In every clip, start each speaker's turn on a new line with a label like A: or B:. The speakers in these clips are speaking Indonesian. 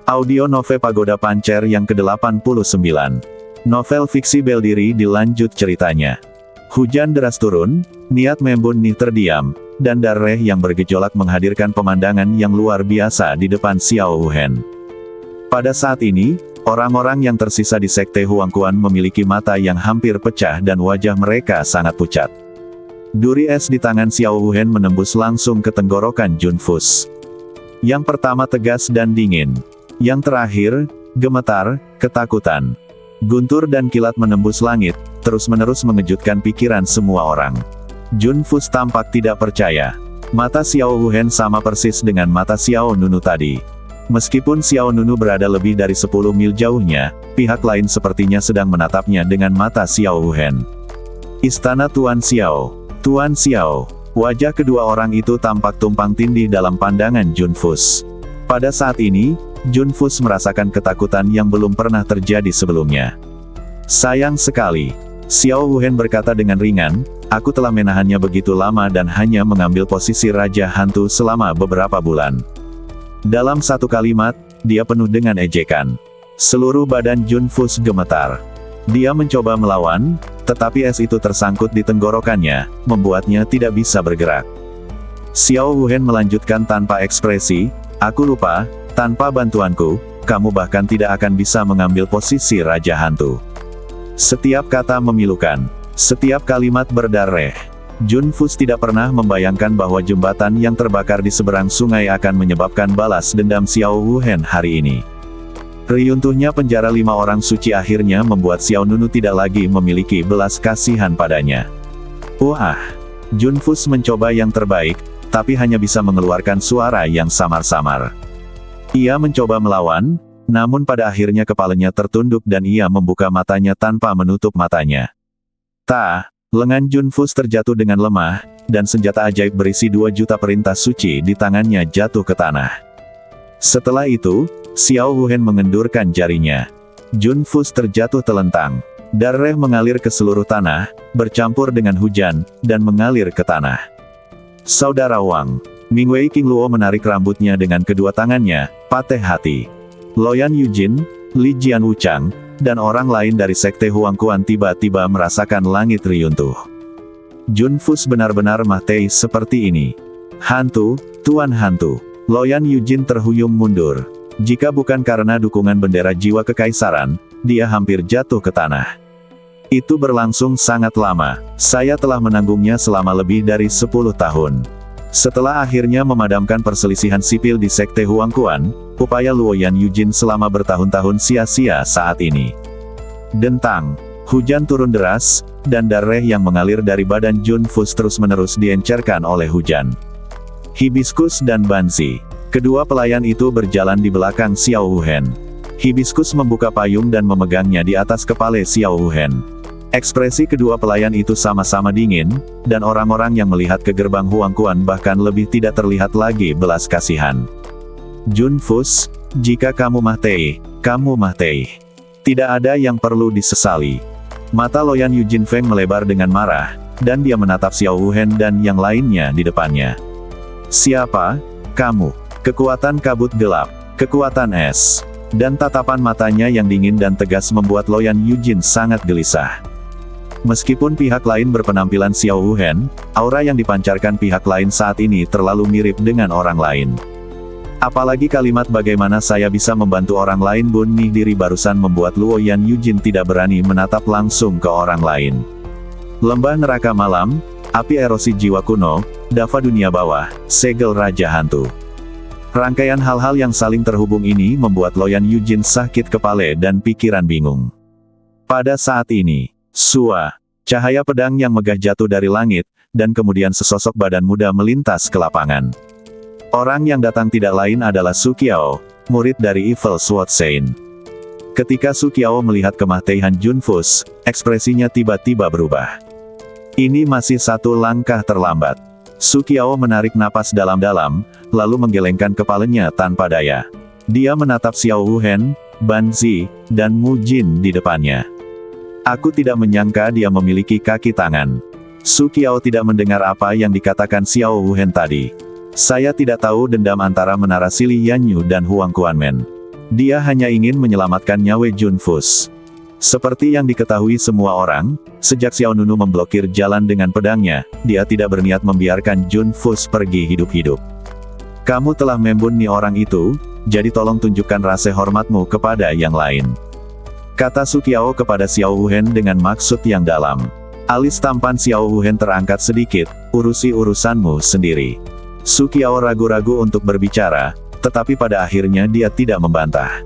A: Audio Novel Pagoda Pancer yang ke-89. Novel fiksi Beldiri dilanjut ceritanya. Hujan deras turun, niat Membun Nih terdiam, dan Darreh yang bergejolak menghadirkan pemandangan yang luar biasa di depan Xiao Wuhen. Pada saat ini, orang-orang yang tersisa di Sekte Huangquan memiliki mata yang hampir pecah dan wajah mereka sangat pucat. Duri es di tangan Xiao Wuhen menembus langsung ke tenggorokan Junfus. Yang pertama tegas dan dingin. Yang terakhir, gemetar, ketakutan. Guntur dan kilat menembus langit, terus-menerus mengejutkan pikiran semua orang. Junfus tampak tidak percaya. Mata Xiao Wuhen sama persis dengan mata Xiao Nunu tadi. Meskipun Xiao Nunu berada lebih dari 10 mil jauhnya, pihak lain sepertinya sedang menatapnya dengan mata Xiao Wuhen. Istana Tuan Xiao. Tuan Xiao. Wajah kedua orang itu tampak tumpang tindih dalam pandangan Junfus. Pada saat ini, Junfus merasakan ketakutan yang belum pernah terjadi sebelumnya. Sayang sekali. Xiao Wuhen berkata dengan ringan, aku telah menahannya begitu lama dan hanya mengambil posisi Raja Hantu selama beberapa bulan. Dalam satu kalimat, dia penuh dengan ejekan. Seluruh badan Junfus gemetar. Dia mencoba melawan, tetapi es itu tersangkut di tenggorokannya, membuatnya tidak bisa bergerak. Xiao Wuhen melanjutkan tanpa ekspresi, aku lupa, tanpa bantuanku, kamu bahkan tidak akan bisa mengambil posisi Raja Hantu. Setiap kata memilukan. Setiap kalimat berdarah. Junfus tidak pernah membayangkan bahwa jembatan yang terbakar di seberang sungai akan menyebabkan balas dendam Xiao Wuhen hari ini. Reruntuhnya penjara 5 orang suci akhirnya membuat Xiao Nunu tidak lagi memiliki belas kasihan padanya. Wah! Junfus mencoba yang terbaik, tapi hanya bisa mengeluarkan suara yang samar-samar. Ia mencoba melawan, namun pada akhirnya kepalanya tertunduk dan ia membuka matanya tanpa menutup matanya. Lengan Junfus terjatuh dengan lemah, dan senjata ajaib berisi 2 juta perintah suci di tangannya jatuh ke tanah. Setelah itu, Xiao Wuhen mengendurkan jarinya. Junfus terjatuh telentang. Darah mengalir ke seluruh tanah, bercampur dengan hujan, dan mengalir ke tanah. Saudara Wang. Mingwei King Luo menarik rambutnya dengan kedua tangannya, patah hati. Loyan Yujin, Li Jian Wuchang, dan orang lain dari Sekte Huangquan tiba-tiba merasakan langit reruntuh. Junfus benar-benar mati seperti ini. Hantu, Tuan Hantu. Loyan Yujin terhuyung mundur. Jika bukan karena dukungan bendera jiwa kekaisaran, dia hampir jatuh ke tanah. Itu berlangsung sangat lama. Saya telah menanggungnya selama lebih dari 10 tahun. Setelah akhirnya memadamkan perselisihan sipil di Sekte Huangquan, upaya Luoyan Yujin selama bertahun-tahun sia-sia saat ini. Dentang. Hujan turun deras, dan darah yang mengalir dari badan Junfus terus-menerus diencerkan oleh hujan. Hibiscus dan Banzi. Kedua pelayan itu berjalan di belakang Xiao Wuhen. Hibiscus membuka payung dan memegangnya di atas kepala Xiao Wuhen. Ekspresi kedua pelayan itu sama-sama dingin, dan orang-orang yang melihat ke gerbang Huangquan bahkan lebih tidak terlihat lagi belas kasihan. Junfus, jika kamu mati, kamu mati. Tidak ada yang perlu disesali. Mata Loyan Yujin Feng melebar dengan marah, dan dia menatap Xiao Wuhen dan yang lainnya di depannya. Siapa? Kamu. Kekuatan kabut gelap, kekuatan es. Dan tatapan matanya yang dingin dan tegas membuat Loyan Yujin sangat gelisah. Meskipun pihak lain berpenampilan Xiao Wuhen, aura yang dipancarkan pihak lain saat ini terlalu mirip dengan orang lain. Apalagi kalimat bagaimana saya bisa membantu orang lain bunuh diri barusan membuat Luoyan Yujin tidak berani menatap langsung ke orang lain. Lembah neraka malam, api erosi jiwa kuno, Dava dunia bawah, segel Raja Hantu. Rangkaian hal-hal yang saling terhubung ini membuat Loyan Yujin sakit kepala dan pikiran bingung. Pada saat ini, cahaya pedang yang megah jatuh dari langit, dan kemudian sesosok badan muda melintas ke lapangan. Orang yang datang tidak lain adalah Su Qiao, murid dari Evil Sword Saint. Ketika Su Qiao melihat kematian Junfus, ekspresinya tiba-tiba berubah. Ini masih satu langkah terlambat. Su Qiao menarik napas dalam-dalam, lalu menggelengkan kepalanya tanpa daya. Dia menatap Xiao Wuhen, Banzi, dan Mu Jin di depannya. Aku tidak menyangka dia memiliki kaki tangan. Su Qiao tidak mendengar apa yang dikatakan Xiao Wuhen tadi. Saya tidak tahu dendam antara Menara Sili Yanyu dan Huangquanmen. Dia hanya ingin menyelamatkan nyawa Junfus. Seperti yang diketahui semua orang, sejak Xiao Nunu memblokir jalan dengan pedangnya, dia tidak berniat membiarkan Junfus pergi hidup-hidup. Kamu telah membunuh orang itu, jadi tolong tunjukkan rasa hormatmu kepada yang lain. Kata Su Qiao kepada Xiao Wuhen dengan maksud yang dalam. Alis tampan Xiao Wuhen terangkat sedikit, urusi urusanmu sendiri. Su Qiao ragu-ragu untuk berbicara, tetapi pada akhirnya dia tidak membantah.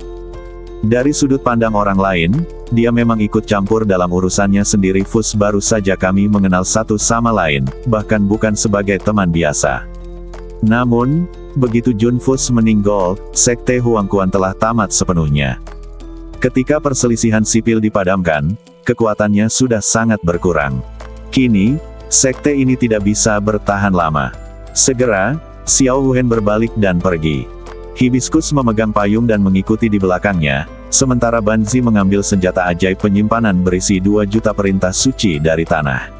A: Dari sudut pandang orang lain, dia memang ikut campur dalam urusannya sendiri. Fus, baru saja kami mengenal satu sama lain, bahkan bukan sebagai teman biasa. Namun, begitu Junfus meninggal, Sekte Huangquan telah tamat sepenuhnya. Ketika perselisihan sipil dipadamkan, kekuatannya sudah sangat berkurang. Kini, sekte ini tidak bisa bertahan lama. Segera, Xiao Wuhen berbalik dan pergi. Hibiscus memegang payung dan mengikuti di belakangnya, sementara Banzi mengambil senjata ajaib penyimpanan berisi 2 juta perintah suci dari tanah.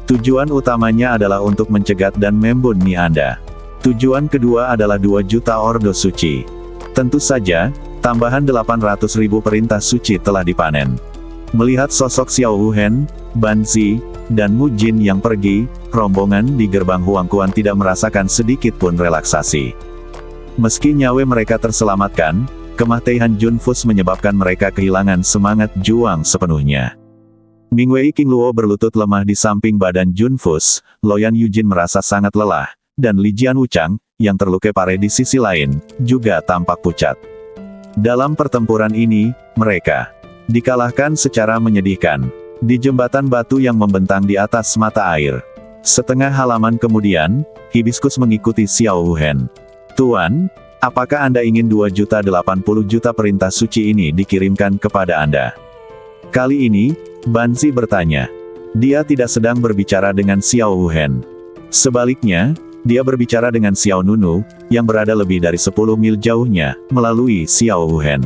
A: Tujuan utamanya adalah untuk mencegat dan membunuh Anda. Tujuan kedua adalah 2 juta ordo suci. Tentu saja, tambahan 800.000 perintah suci telah dipanen. Melihat sosok Xiao Wuhen, Banzi, dan Mu Jin yang pergi, rombongan di gerbang Huangquan tidak merasakan sedikit pun relaksasi. Meski nyawa mereka terselamatkan, kematian Junfus menyebabkan mereka kehilangan semangat juang sepenuhnya. Mingwei King Luo berlutut lemah di samping badan Junfus, Loyan Yujin merasa sangat lelah, dan Li Jian Wuchang, yang terluka parah di sisi lain, juga tampak pucat. Dalam pertempuran ini, mereka dikalahkan secara menyedihkan. Di jembatan batu yang membentang di atas mata air. Setengah halaman kemudian, Hibiscus mengikuti Xiao Wuhen. Tuan, apakah Anda ingin 2.080.000 perintah suci ini dikirimkan kepada Anda? Kali ini, Banzi bertanya. Dia tidak sedang berbicara dengan Xiao Wuhen. Sebaliknya, dia berbicara dengan Xiao Nunu, yang berada lebih dari 10 mil jauhnya, melalui Xiao Wuhen.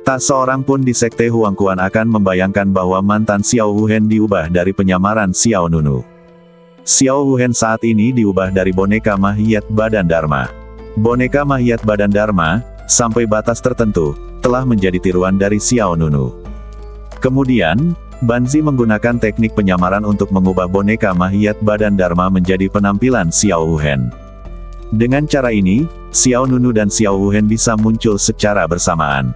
A: Tak seorang pun di Sekte Huangquan akan membayangkan bahwa mantan Xiao Wuhen diubah dari penyamaran Xiao Nunu. Xiao Wuhen saat ini diubah dari boneka Mahiat Badan Dharma. Boneka Mahiat Badan Dharma, sampai batas tertentu, telah menjadi tiruan dari Xiao Nunu. Kemudian, Banzi menggunakan teknik penyamaran untuk mengubah boneka Mahiat Badan Dharma menjadi penampilan Xiao Wuhen. Dengan cara ini, Xiao Nunu dan Xiao Wuhen bisa muncul secara bersamaan.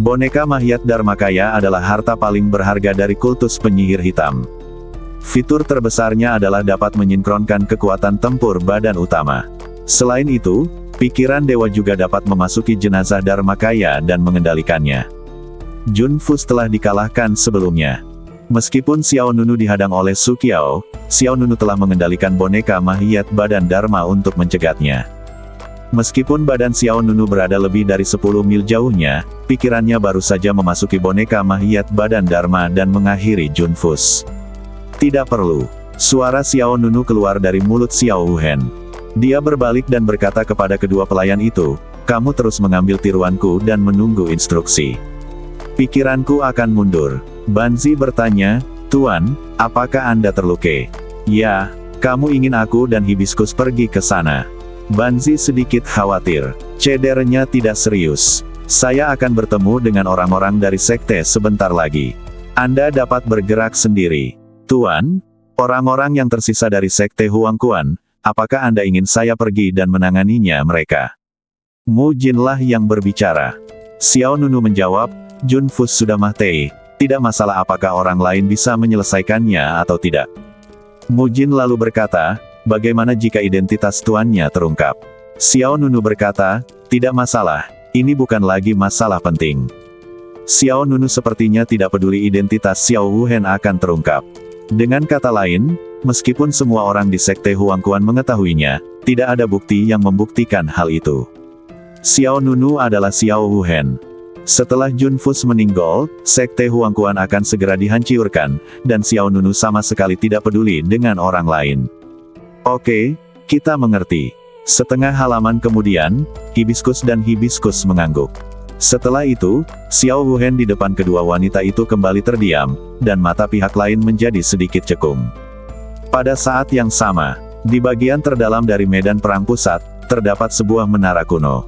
A: Boneka Mahiat Dharmakaya adalah harta paling berharga dari kultus penyihir hitam. Fitur terbesarnya adalah dapat menyinkronkan kekuatan tempur badan utama. Selain itu, pikiran dewa juga dapat memasuki jenazah Dharmakaya dan mengendalikannya. Junfus telah dikalahkan sebelumnya. Meskipun Xiao Nunu dihadang oleh Su Qiao, Xiao Nunu telah mengendalikan boneka Mahiat Badan Dharma untuk mencegatnya. Meskipun badan Xiao Nunu berada lebih dari 10 mil jauhnya, pikirannya baru saja memasuki boneka Mahiat Badan Dharma dan mengakhiri Junfus. Tidak perlu. Suara Xiao Nunu keluar dari mulut Xiao Wuhen. Dia berbalik dan berkata kepada kedua pelayan itu, kamu terus mengambil tiruanku dan menunggu instruksi. Pikiranku akan mundur. Banzi bertanya, Tuan, apakah Anda terluka? Ya, kamu ingin aku dan Hibiscus pergi ke sana. Banzi sedikit khawatir. Cedernya tidak serius. Saya akan bertemu dengan orang-orang dari sekte sebentar lagi. Anda dapat bergerak sendiri. Tuan, orang-orang yang tersisa dari sekte Huangquan, apakah Anda ingin saya pergi dan menanganinya mereka? Mu Jinlah yang berbicara. Xiao Nunu menjawab, Junfus sudah mati, tidak masalah apakah orang lain bisa menyelesaikannya atau tidak. Mu Jin lalu berkata, bagaimana jika identitas tuannya terungkap? Xiao Nunu berkata, tidak masalah, ini bukan lagi masalah penting. Xiao Nunu sepertinya tidak peduli identitas Xiao Wuhen akan terungkap. Dengan kata lain, meskipun semua orang di sekte Huangquan mengetahuinya, tidak ada bukti yang membuktikan hal itu. Xiao Nunu adalah Xiao Wuhen. Setelah Junfus meninggal, sekte Huangquan akan segera dihancurkan, dan Xiao Nunu sama sekali tidak peduli dengan orang lain. Oke, kita mengerti. Setengah halaman kemudian, Hibiscus dan Hibiscus mengangguk. Setelah itu, Xiao Wuhen di depan kedua wanita itu kembali terdiam, dan mata pihak lain menjadi sedikit cekung. Pada saat yang sama, di bagian terdalam dari medan perang pusat, terdapat sebuah menara kuno.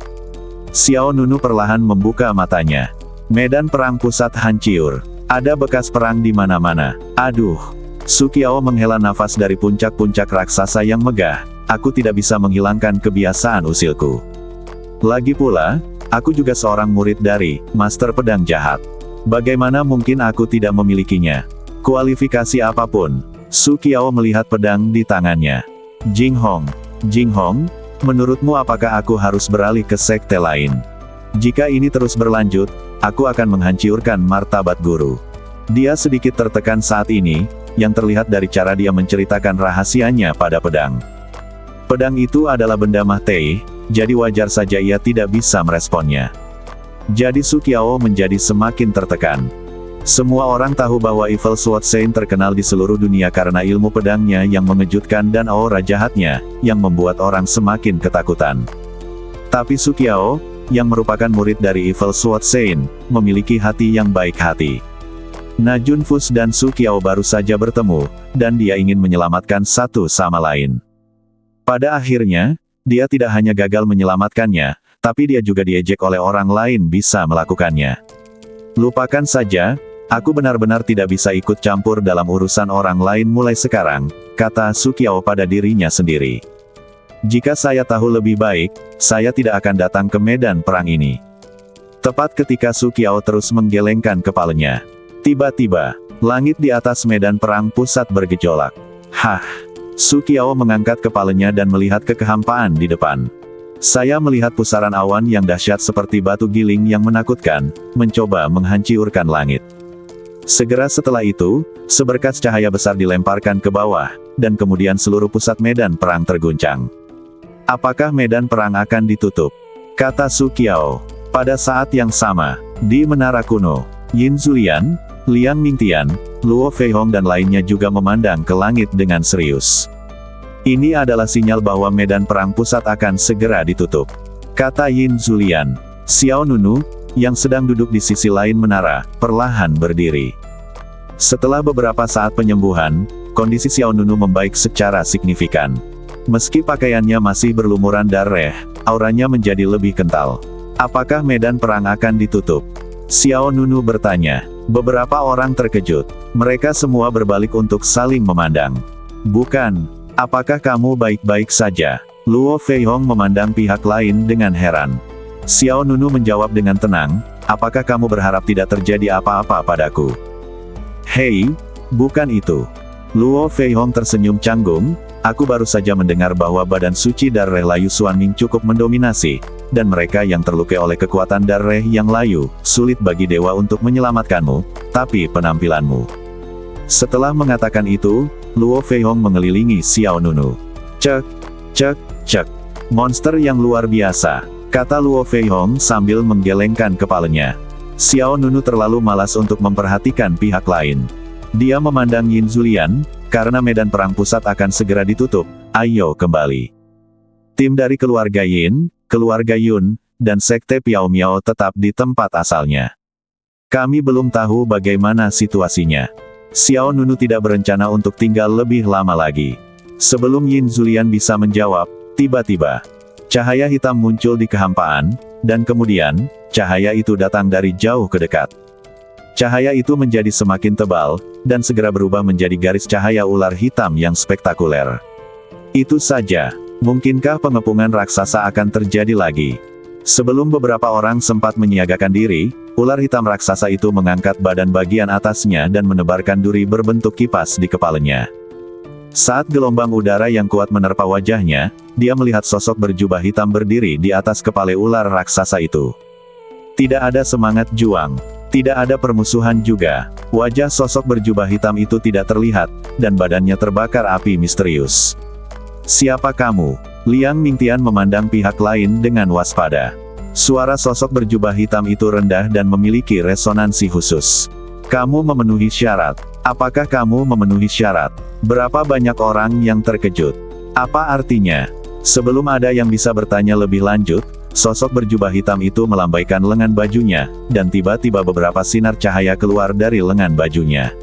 A: Xiao Nunu perlahan membuka matanya. Medan perang pusat hancur. Ada bekas perang di mana-mana. Aduh. Su Qiao menghela nafas dari puncak-puncak raksasa yang megah. Aku tidak bisa menghilangkan kebiasaan usilku. Lagi pula, aku juga seorang murid dari Master Pedang Jahat. Bagaimana mungkin aku tidak memilikinya? Kualifikasi apapun. Su Qiao melihat pedang di tangannya. Jing Hong, menurutmu apakah aku harus beralih ke sekte lain? Jika ini terus berlanjut, aku akan menghancurkan martabat guru. Dia sedikit tertekan saat ini, yang terlihat dari cara dia menceritakan rahasianya pada pedang. Pedang itu adalah benda Mahtei, jadi wajar saja ia tidak bisa meresponnya. Jadi Su Qiao menjadi semakin tertekan. Semua orang tahu bahwa Evil Sword Saint terkenal di seluruh dunia karena ilmu pedangnya yang mengejutkan dan aura jahatnya, yang membuat orang semakin ketakutan. Tapi Su Qiao, yang merupakan murid dari Evil Sword Saint, memiliki hati yang baik hati. Na Junfus dan Su Qiao baru saja bertemu, dan dia ingin menyelamatkan satu sama lain. Pada akhirnya, dia tidak hanya gagal menyelamatkannya, tapi dia juga diejek oleh orang lain bisa melakukannya. Lupakan saja, aku benar-benar tidak bisa ikut campur dalam urusan orang lain mulai sekarang, kata Su Qiao pada dirinya sendiri. Jika saya tahu lebih baik, saya tidak akan datang ke medan perang ini. Tepat ketika Su Qiao terus menggelengkan kepalanya. Tiba-tiba, langit di atas medan perang pusat bergejolak. Hah! Su Qiao mengangkat kepalanya dan melihat ke kehampaan di depan. Saya melihat pusaran awan yang dahsyat seperti batu giling yang menakutkan, mencoba menghancurkan langit. Segera setelah itu, seberkas cahaya besar dilemparkan ke bawah, dan kemudian seluruh pusat medan perang terguncang. Apakah medan perang akan ditutup? Kata Su Qiao. Pada saat yang sama, di menara kuno, Yin Zulian, Liang Mingtian, Luo Feihong dan lainnya juga memandang ke langit dengan serius. Ini adalah sinyal bahwa medan perang pusat akan segera ditutup. Kata Yin Zulian. Xiao Nunu, yang sedang duduk di sisi lain menara, perlahan berdiri. Setelah beberapa saat penyembuhan, kondisi Xiao Nunu membaik secara signifikan. Meski pakaiannya masih berlumuran darah, auranya menjadi lebih kental. Apakah medan perang akan ditutup? Xiao Nunu bertanya. Beberapa orang terkejut. Mereka semua berbalik untuk saling memandang. Bukan. Apakah kamu baik-baik saja? Luo Feihong memandang pihak lain dengan heran. Xiao Nunu menjawab dengan tenang, apakah kamu berharap tidak terjadi apa-apa padaku? Hei, bukan itu. Luo Feihong tersenyum canggung, aku baru saja mendengar bahwa badan suci darah Layu Xuanming cukup mendominasi, dan mereka yang terlukai oleh kekuatan darah yang layu, sulit bagi dewa untuk menyelamatkanmu, tapi penampilanmu. Setelah mengatakan itu, Luo Feihong mengelilingi Xiao Nunu. Cek, cek, cek. Monster yang luar biasa, kata Luo Feihong sambil menggelengkan kepalanya. Xiao Nunu terlalu malas untuk memperhatikan pihak lain. Dia memandang Yin Zulian, karena medan perang pusat akan segera ditutup, ayo kembali. Tim dari keluarga Yin, keluarga Yun, dan sekte Piao Miao tetap di tempat asalnya. Kami belum tahu bagaimana situasinya. Xiao Nunu tidak berencana untuk tinggal lebih lama lagi. Sebelum Yin Zulian bisa menjawab, tiba-tiba, cahaya hitam muncul di kehampaan, dan kemudian, cahaya itu datang dari jauh ke dekat. Cahaya itu menjadi semakin tebal, dan segera berubah menjadi garis cahaya ular hitam yang spektakuler. Itu saja. Mungkinkah pengepungan raksasa akan terjadi lagi? Sebelum beberapa orang sempat menyiagakan diri, ular hitam raksasa itu mengangkat badan bagian atasnya dan menebarkan duri berbentuk kipas di kepalanya. Saat gelombang udara yang kuat menerpa wajahnya, dia melihat sosok berjubah hitam berdiri di atas kepala ular raksasa itu. Tidak ada semangat juang. Tidak ada permusuhan juga. Wajah sosok berjubah hitam itu tidak terlihat, dan badannya terbakar api misterius. Siapa kamu? Liang Mingtian memandang pihak lain dengan waspada. Suara sosok berjubah hitam itu rendah dan memiliki resonansi khusus. Kamu memenuhi syarat. Apakah kamu memenuhi syarat? Berapa banyak orang yang terkejut? Apa artinya? Sebelum ada yang bisa bertanya lebih lanjut, sosok berjubah hitam itu melambaikan lengan bajunya, dan tiba-tiba beberapa sinar cahaya keluar dari lengan bajunya.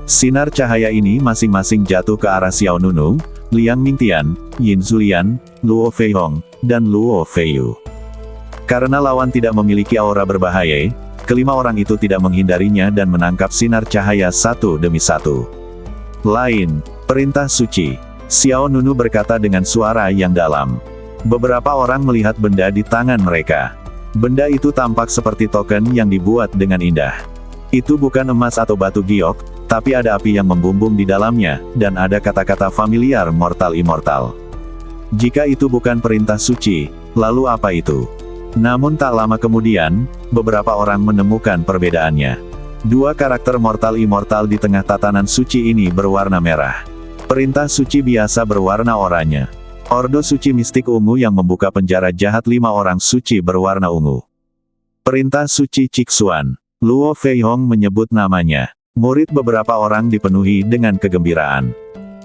A: Sinar cahaya ini masing-masing jatuh ke arah Xiao Nunu, Liang Mingtian, Yin Zulian, Luo Feihong, dan Luo Feiyu. Karena lawan tidak memiliki aura berbahaya, kelima orang itu tidak menghindarinya dan menangkap sinar cahaya satu demi satu. Lain, perintah suci. Xiao Nunu berkata dengan suara yang dalam. Beberapa orang melihat benda di tangan mereka. Benda itu tampak seperti token yang dibuat dengan indah. Itu bukan emas atau batu giok, tapi ada api yang membumbung di dalamnya, dan ada kata-kata familiar mortal immortal. Jika itu bukan perintah suci, lalu apa itu? Namun tak lama kemudian, beberapa orang menemukan perbedaannya. Dua karakter mortal immortal di tengah tatanan suci ini berwarna merah. Perintah suci biasa berwarna oranye. Ordo suci mistik ungu yang membuka penjara jahat 5 orang suci berwarna ungu. Perintah suci Cixuan. Luo Feihong menyebut namanya. Murid beberapa orang dipenuhi dengan kegembiraan.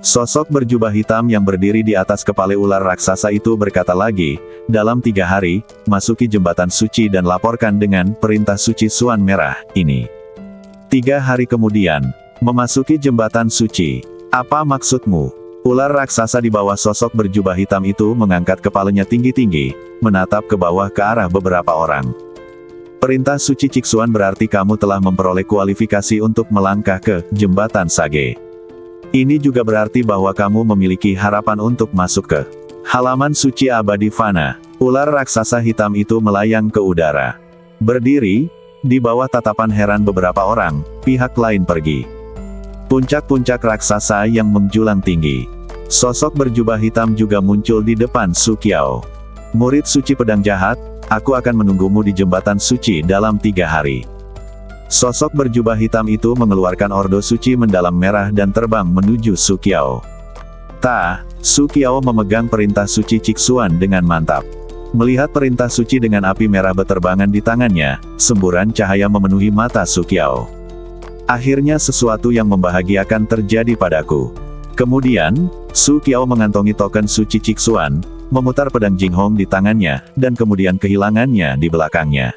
A: Sosok berjubah hitam yang berdiri di atas kepala ular raksasa itu berkata lagi, dalam 3 hari, masuki jembatan suci dan laporkan dengan perintah suci Suan merah ini. 3 hari kemudian, memasuki jembatan suci. Apa maksudmu? Ular raksasa di bawah sosok berjubah hitam itu mengangkat kepalanya tinggi-tinggi, menatap ke bawah ke arah beberapa orang. Perintah suci Cixuan berarti kamu telah memperoleh kualifikasi untuk melangkah ke jembatan Sage. Ini juga berarti bahwa kamu memiliki harapan untuk masuk ke halaman suci abadi fana. Ular raksasa hitam itu melayang ke udara. Berdiri, di bawah tatapan heran beberapa orang, pihak lain pergi. Puncak-puncak raksasa yang menjulang tinggi. Sosok berjubah hitam juga muncul di depan Su Qiao. Murid suci pedang jahat, aku akan menunggumu di jembatan suci dalam 3 hari. Sosok berjubah hitam itu mengeluarkan ordo suci mendalam merah dan terbang menuju Su Qiao. Su Qiao memegang perintah suci Cixuan dengan mantap. Melihat perintah suci dengan api merah beterbangan di tangannya, semburan cahaya memenuhi mata Su Qiao. Akhirnya sesuatu yang membahagiakan terjadi padaku. Kemudian, Su Qiao mengantongi token suci Cixuan, memutar pedang Jinghong di tangannya, dan kemudian kehilangannya di belakangnya.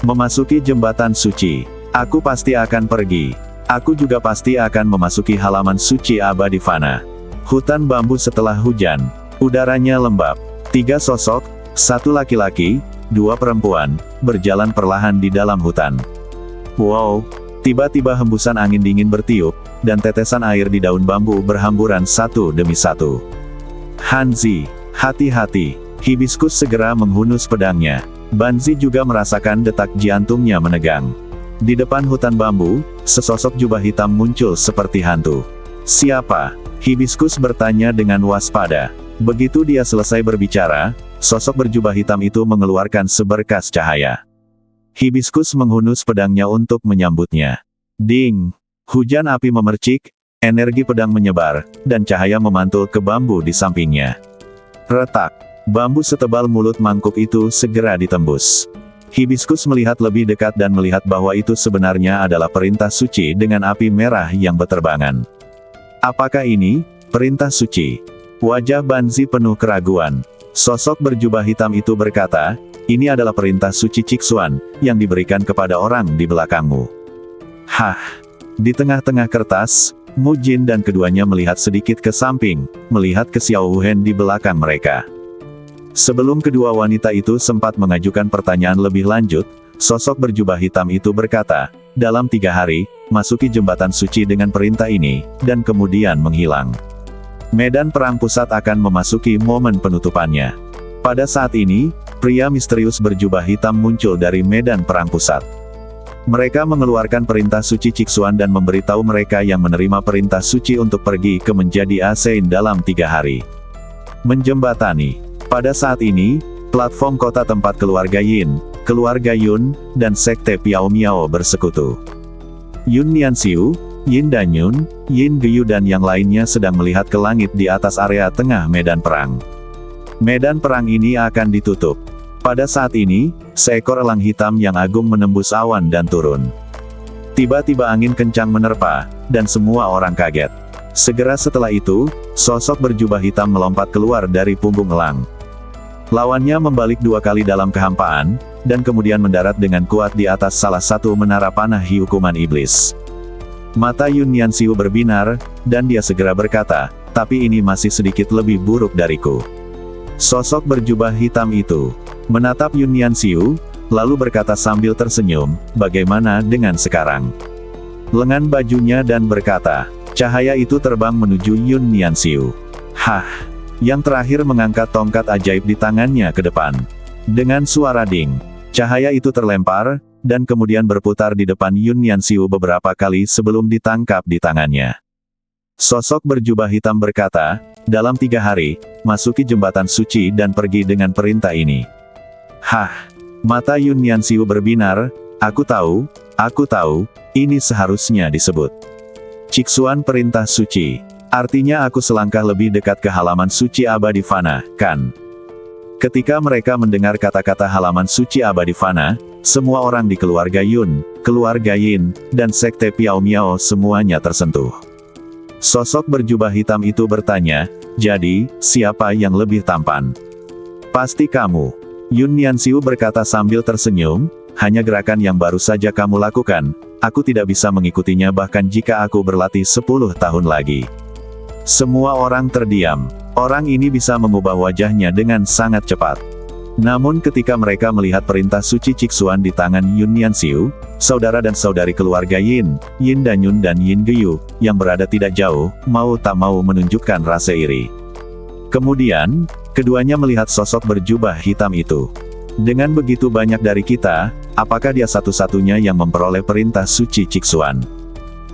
A: Memasuki jembatan suci. Aku pasti akan pergi. Aku juga pasti akan memasuki halaman suci abadi fana. Hutan bambu setelah hujan. Udaranya lembab. 3 sosok, 1 laki-laki, 2 perempuan, berjalan perlahan di dalam hutan. Wow! Tiba-tiba hembusan angin dingin bertiup, dan tetesan air di daun bambu berhamburan satu demi satu. Hanzi, hati-hati. Hibiskus segera menghunus pedangnya. Banzi juga merasakan detak jantungnya menegang. Di depan hutan bambu, sesosok jubah hitam muncul seperti hantu. Siapa? Hibiskus bertanya dengan waspada. Begitu dia selesai berbicara, sosok berjubah hitam itu mengeluarkan seberkas cahaya. Hibiskus menghunus pedangnya untuk menyambutnya. Ding! Hujan api memercik, energi pedang menyebar, dan cahaya memantul ke bambu di sampingnya. Retak! Bambu setebal mulut mangkuk itu segera ditembus. Hibiskus melihat lebih dekat dan melihat bahwa itu sebenarnya adalah perintah suci dengan api merah yang beterbangan. Apakah ini perintah suci? Wajah Banzi penuh keraguan. Sosok berjubah hitam itu berkata, ini adalah perintah suci Cixuan, yang diberikan kepada orang di belakangmu. Hah! Di tengah-tengah kertas, Mu Jin dan keduanya melihat sedikit ke samping, melihat ke Xiao Wuhen di belakang mereka. Sebelum kedua wanita itu sempat mengajukan pertanyaan lebih lanjut, sosok berjubah hitam itu berkata, dalam 3 hari, masuki jembatan suci dengan perintah ini, dan kemudian menghilang. Medan perang pusat akan memasuki momen penutupannya. Pada saat ini, pria misterius berjubah hitam muncul dari medan perang pusat. Mereka mengeluarkan perintah suci Cixuan dan memberitahu mereka yang menerima perintah suci untuk pergi ke menjadi Asein dalam 3 hari. Menjembatani. Pada saat ini, platform kota tempat keluarga Yin, keluarga Yun, dan sekte Piao Miao bersekutu. Yun Nianxiu, Yin Danyun, Yin Geyu dan yang lainnya sedang melihat ke langit di atas area tengah medan perang. Medan perang ini akan ditutup. Pada saat ini, seekor elang hitam yang agung menembus awan dan turun. Tiba-tiba angin kencang menerpa, dan semua orang kaget. Segera setelah itu, sosok berjubah hitam melompat keluar dari punggung elang. Lawannya membalik 2 kali dalam kehampaan, dan kemudian mendarat dengan kuat di atas salah satu menara panah hukuman iblis. Mata Yun Nianxiu berbinar, dan dia segera berkata, tapi ini masih sedikit lebih buruk dariku. Sosok berjubah hitam itu. Menatap Yun Nianxiu, lalu berkata sambil tersenyum, bagaimana dengan sekarang? Lengan bajunya dan berkata, cahaya itu terbang menuju Yun Nianxiu. Hah! Yang terakhir mengangkat tongkat ajaib di tangannya ke depan. Dengan suara ding, cahaya itu terlempar, dan kemudian berputar di depan Yun Nianxiu beberapa kali sebelum ditangkap di tangannya. Sosok berjubah hitam berkata, dalam 3 hari, masuki jembatan suci dan pergi dengan perintah ini. Hah! Mata Yun Nianxiu berbinar, aku tahu, ini seharusnya disebut Ciksuan Perintah Suci. Artinya aku selangkah lebih dekat ke halaman suci abadi fana, kan? Ketika mereka mendengar kata-kata halaman suci abadi fana, semua orang di keluarga Yun, keluarga Yin, dan sekte Piao Miao semuanya tersentuh. Sosok berjubah hitam itu bertanya, jadi, siapa yang lebih tampan? Pasti kamu. Yun Nianxiu berkata sambil tersenyum, hanya gerakan yang baru saja kamu lakukan, aku tidak bisa mengikutinya bahkan jika aku berlatih 10 tahun lagi. Semua orang terdiam. Orang ini bisa mengubah wajahnya dengan sangat cepat. Namun ketika mereka melihat perintah suci Ciksuan di tangan Yun Nianxiu, saudara dan saudari keluarga Yin, Yin Danyun dan Yin Geyu, yang berada tidak jauh, mau tak mau menunjukkan rasa iri. Kemudian, keduanya melihat sosok berjubah hitam itu. Dengan begitu banyak dari kita, apakah dia satu-satunya yang memperoleh perintah suci Ciksuan?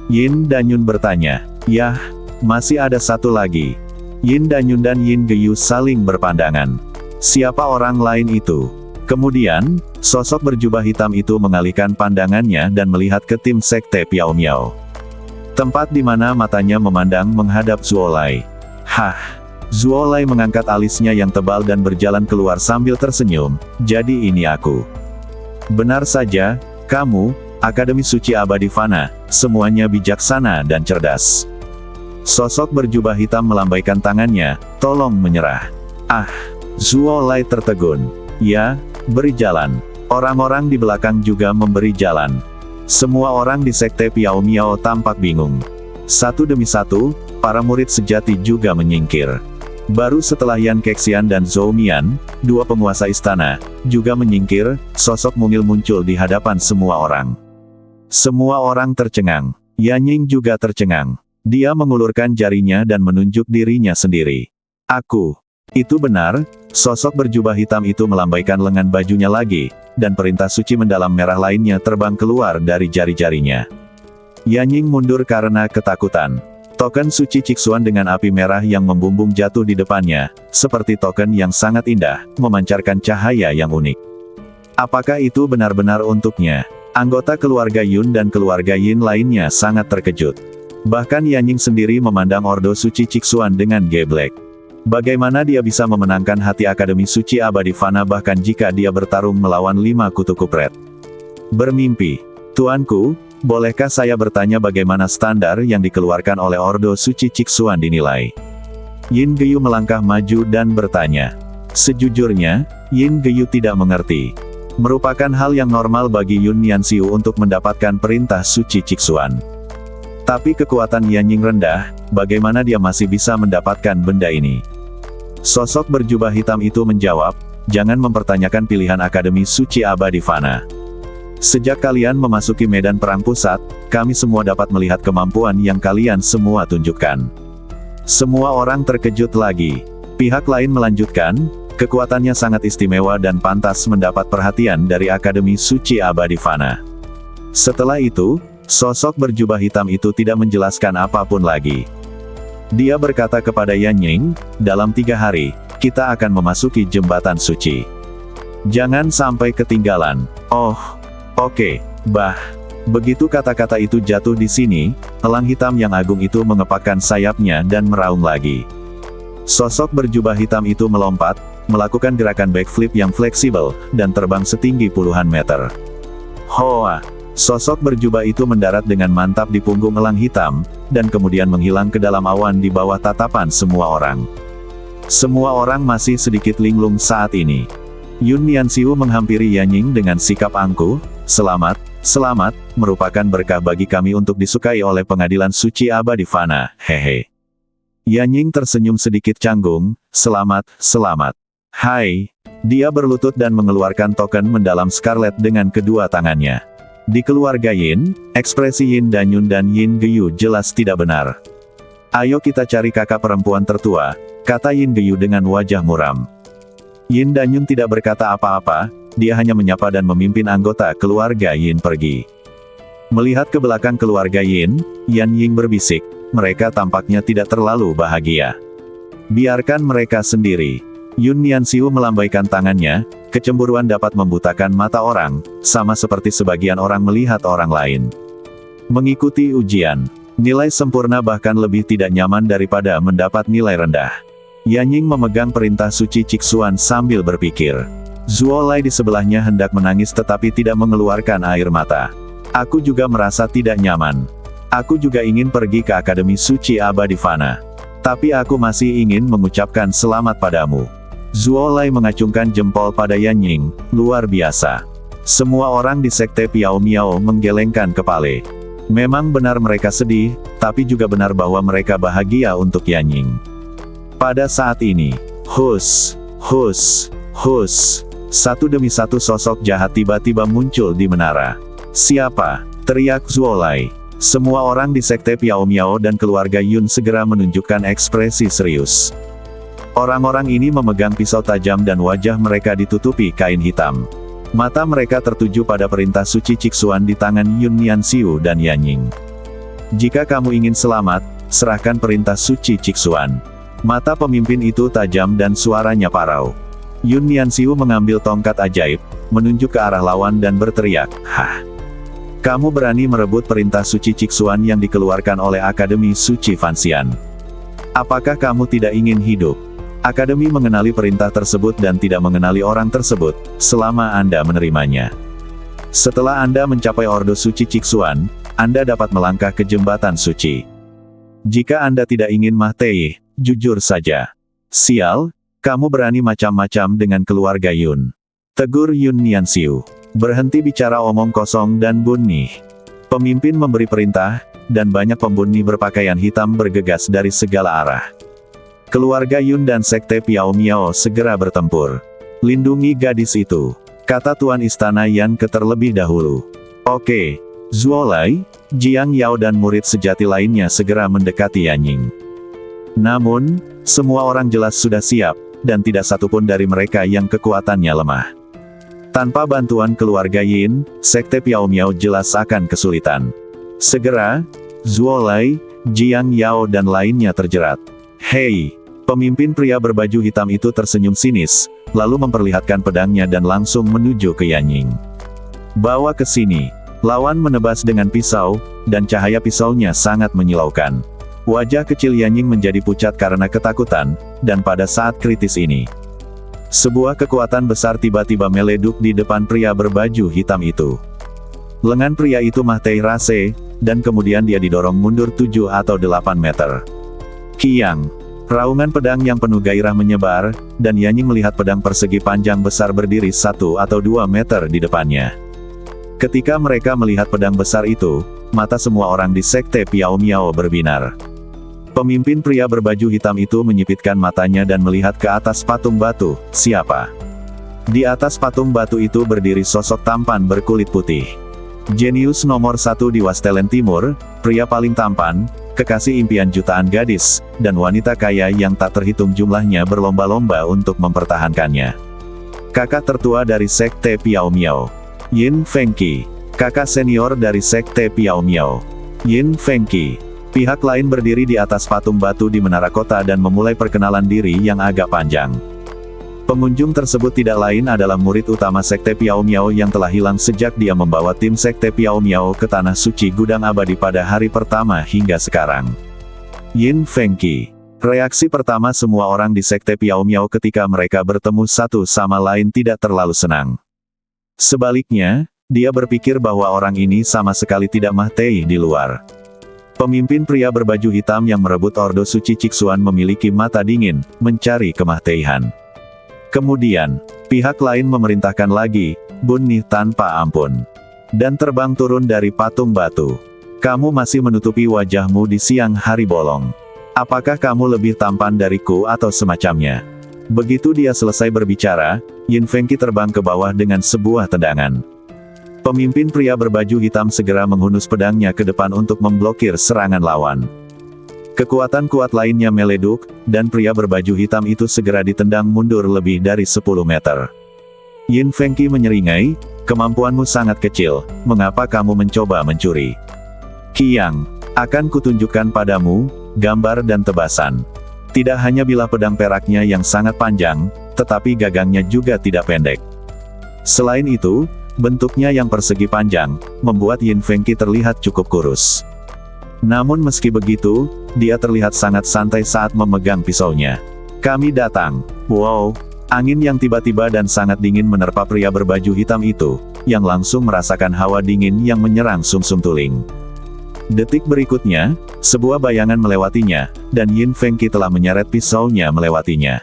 A: Yin Danyun bertanya, yah, masih ada satu lagi. Yin Danyun dan Yin Geyu saling berpandangan. Siapa orang lain itu? Kemudian, sosok berjubah hitam itu mengalihkan pandangannya dan melihat ke tim sekte Piao Miao. Tempat di mana matanya memandang menghadap Zuolai. Hah! Zuolai mengangkat alisnya yang tebal dan berjalan keluar sambil tersenyum, jadi ini aku. Benar saja, kamu, Akademi Suci Abadi Fana, semuanya bijaksana dan cerdas. Sosok berjubah hitam melambaikan tangannya, tolong menyerah. Ah! Zuolai tertegun. Ya, beri jalan. Orang-orang di belakang juga memberi jalan. Semua orang di sekte Piao Miao tampak bingung. Satu demi satu, para murid sejati juga menyingkir. Baru setelah Yan Kexian dan Zhou Mian, dua penguasa istana, juga menyingkir, sosok mungil muncul di hadapan semua orang. Semua orang tercengang. Yanying juga tercengang. Dia mengulurkan jarinya dan menunjuk dirinya sendiri. Aku. Itu benar, sosok berjubah hitam itu melambaikan lengan bajunya lagi, dan perintah suci mendalam merah lainnya terbang keluar dari jari-jarinya. Yanying mundur karena ketakutan. Token suci Ciksuan dengan api merah yang membumbung jatuh di depannya, seperti token yang sangat indah, memancarkan cahaya yang unik. Apakah itu benar-benar untuknya? Anggota keluarga Yun dan keluarga Yin lainnya sangat terkejut. Bahkan Yanying sendiri memandang Ordo Suci Ciksuan dengan geblek. Bagaimana dia bisa memenangkan hati Akademi Suci Abadi Fana bahkan jika dia bertarung melawan 5 kutu kupret? Bermimpi. Tuanku, bolehkah saya bertanya bagaimana standar yang dikeluarkan oleh Ordo Suci Ciksuan dinilai? Yin Geyu melangkah maju dan bertanya. Sejujurnya, Yin Geyu tidak mengerti. Merupakan hal yang normal bagi Yun Nianxiu untuk mendapatkan perintah suci Ciksuan. Tapi kekuatan Yanying rendah, bagaimana dia masih bisa mendapatkan benda ini? Sosok berjubah hitam itu menjawab, jangan mempertanyakan pilihan Akademi Suci Abadi Fana. Sejak kalian memasuki medan perang pusat, kami semua dapat melihat kemampuan yang kalian semua tunjukkan. Semua orang terkejut lagi. Pihak lain melanjutkan, kekuatannya sangat istimewa dan pantas mendapat perhatian dari Akademi Suci Abadi Fana. Setelah itu, sosok berjubah hitam itu tidak menjelaskan apapun lagi. Dia berkata kepada Yanying, dalam 3 hari, kita akan memasuki jembatan suci. Jangan sampai ketinggalan. Oh, oke, bah. Begitu kata-kata itu jatuh di sini, elang hitam yang agung itu mengepakkan sayapnya dan meraung lagi. Sosok berjubah hitam itu melompat, melakukan gerakan backflip yang fleksibel, dan terbang setinggi puluhan meter. Hoa! Sosok berjubah itu mendarat dengan mantap di punggung elang hitam, dan kemudian menghilang ke dalam awan di bawah tatapan semua orang. Semua orang masih sedikit linglung saat ini. Yun Nianxiu menghampiri Yanying dengan sikap angkuh, selamat, selamat, merupakan berkah bagi kami untuk disukai oleh pengadilan suci abadi Fana, hehe. Yanying tersenyum sedikit canggung, selamat, selamat. Hai. Dia berlutut dan mengeluarkan token mendalam Scarlet dengan kedua tangannya. Di keluarga Yin, ekspresi Yin Danyun dan Yin Geyu jelas tidak benar. Ayo kita cari kakak perempuan tertua, kata Yin Geyu dengan wajah muram. Yin Danyun tidak berkata apa-apa, dia hanya menyapa dan memimpin anggota keluarga Yin pergi. Melihat ke belakang keluarga Yin, Yan Ying berbisik, mereka tampaknya tidak terlalu bahagia. Biarkan mereka sendiri. Yun Nianxiu melambaikan tangannya, kecemburuan dapat membutakan mata orang, sama seperti sebagian orang melihat orang lain. Mengikuti ujian, nilai sempurna bahkan lebih tidak nyaman daripada mendapat nilai rendah. Yan Ying memegang perintah suci Cixuan sambil berpikir. Zuo Lai di sebelahnya hendak menangis tetapi tidak mengeluarkan air mata. Aku juga merasa tidak nyaman. Aku juga ingin pergi ke Akademi Suci Abadi Fana. Tapi aku masih ingin mengucapkan selamat padamu. Zuo Lai mengacungkan jempol pada Yan Ying, luar biasa. Semua orang di sekte Piao Miao menggelengkan kepala. Memang benar mereka sedih, tapi juga benar bahwa mereka bahagia untuk Yan Ying. Pada saat ini, hus, satu demi satu sosok jahat tiba-tiba muncul di menara. Siapa? Teriak Zuo Lai. Semua orang di sekte Piao Miao dan keluarga Yun segera menunjukkan ekspresi serius. Orang-orang ini memegang pisau tajam dan wajah mereka ditutupi kain hitam. Mata mereka tertuju pada perintah suci Cixuan di tangan Yun Nianxiu dan Yan Ying. Jika kamu ingin selamat, serahkan perintah suci Cixuan. Mata pemimpin itu tajam dan suaranya parau. Yun Nianxiu mengambil tongkat ajaib, menunjuk ke arah lawan dan berteriak, "Hah! Kamu berani merebut perintah suci Cixuan yang dikeluarkan oleh Akademi Suci Fanxian. Apakah kamu tidak ingin hidup? Akademi mengenali perintah tersebut dan tidak mengenali orang tersebut, selama Anda menerimanya. Setelah Anda mencapai Ordo Suci Cixuan, Anda dapat melangkah ke jembatan suci. Jika Anda tidak ingin mati, jujur saja. Sial, kamu berani macam-macam dengan keluarga Yun," tegur Yun Nianxiu. "Berhenti bicara omong kosong dan bunih." Pemimpin memberi perintah, dan banyak pembunuh berpakaian hitam bergegas dari segala arah. Keluarga Yun dan sekte Piao Miao segera bertempur. "Lindungi gadis itu," kata Tuan Istana Yan Ke terlebih dahulu. "Oke." Zuo Lai, Jiang Yao dan murid sejati lainnya segera mendekati Yan Ying. Namun, semua orang jelas sudah siap, dan tidak satupun dari mereka yang kekuatannya lemah. Tanpa bantuan keluarga Yin, sekte Piao Miao jelas akan kesulitan. Segera, Zuo Lai, Jiang Yao dan lainnya terjerat. "Hei!" Pemimpin pria berbaju hitam itu tersenyum sinis, lalu memperlihatkan pedangnya dan langsung menuju ke Yan Ying. "Bawa ke sini." Lawan menebas dengan pisau, dan cahaya pisaunya sangat menyilaukan. Wajah kecil Yan Ying menjadi pucat karena ketakutan, dan pada saat kritis ini, sebuah kekuatan besar tiba-tiba meleduk di depan pria berbaju hitam itu. Lengan pria itu Mahtei Rase, dan kemudian dia didorong mundur 7 atau 8 meter. Kiang. Raungan pedang yang penuh gairah menyebar, dan Yan Ying melihat pedang persegi panjang besar berdiri 1 atau 2 meter di depannya. Ketika mereka melihat pedang besar itu, mata semua orang di sekte Piao Miao berbinar. Pemimpin pria berbaju hitam itu menyipitkan matanya dan melihat ke atas patung batu. Siapa? Di atas patung batu itu berdiri sosok tampan berkulit putih. Jenius nomor 1 di Wastelen Timur, pria paling tampan, kekasih impian jutaan gadis, dan wanita kaya yang tak terhitung jumlahnya berlomba-lomba untuk mempertahankannya. Kakak tertua dari sekte Piao Miao, Yin Fengqi. Kakak senior dari sekte Piao Miao, Yin Fengqi. Pihak lain berdiri di atas patung batu di menara kota dan memulai perkenalan diri yang agak panjang. Pengunjung tersebut tidak lain adalah murid utama sekte Piao Miao yang telah hilang sejak dia membawa tim sekte Piao Miao ke Tanah Suci Gudang Abadi pada hari pertama hingga sekarang. Yin Fengqi. Reaksi pertama semua orang di sekte Piao Miao ketika mereka bertemu satu sama lain tidak terlalu senang. Sebaliknya, dia berpikir bahwa orang ini sama sekali tidak mahtei di luar. Pemimpin pria berbaju hitam yang merebut Ordo Suci Cixuan memiliki mata dingin, mencari kemahteihan. Kemudian, pihak lain memerintahkan lagi, bunuh tanpa ampun. Dan terbang turun dari patung batu. "Kamu masih menutupi wajahmu di siang hari bolong. Apakah kamu lebih tampan dariku atau semacamnya?" Begitu dia selesai berbicara, Yin Fengqi terbang ke bawah dengan sebuah tendangan. Pemimpin pria berbaju hitam segera menghunus pedangnya ke depan untuk memblokir serangan lawan. Kekuatan kuat lainnya meleduk, dan pria berbaju hitam itu segera ditendang mundur lebih dari 10 meter. Yin Fengqi menyeringai, kemampuanmu sangat kecil, mengapa kamu mencoba mencuri? Qiang, akan kutunjukkan padamu, gambar dan tebasan. Tidak hanya bilah pedang peraknya yang sangat panjang, tetapi gagangnya juga tidak pendek. Selain itu, bentuknya yang persegi panjang, membuat Yin Fengqi terlihat cukup kurus. Namun meski begitu, dia terlihat sangat santai saat memegang pisaunya. Kami datang. Wow, angin yang tiba-tiba dan sangat dingin menerpa pria berbaju hitam itu, yang langsung merasakan hawa dingin yang menyerang sumsum tulang. Detik berikutnya, sebuah bayangan melewatinya, dan Yin Fengqi telah menyeret pisaunya melewatinya.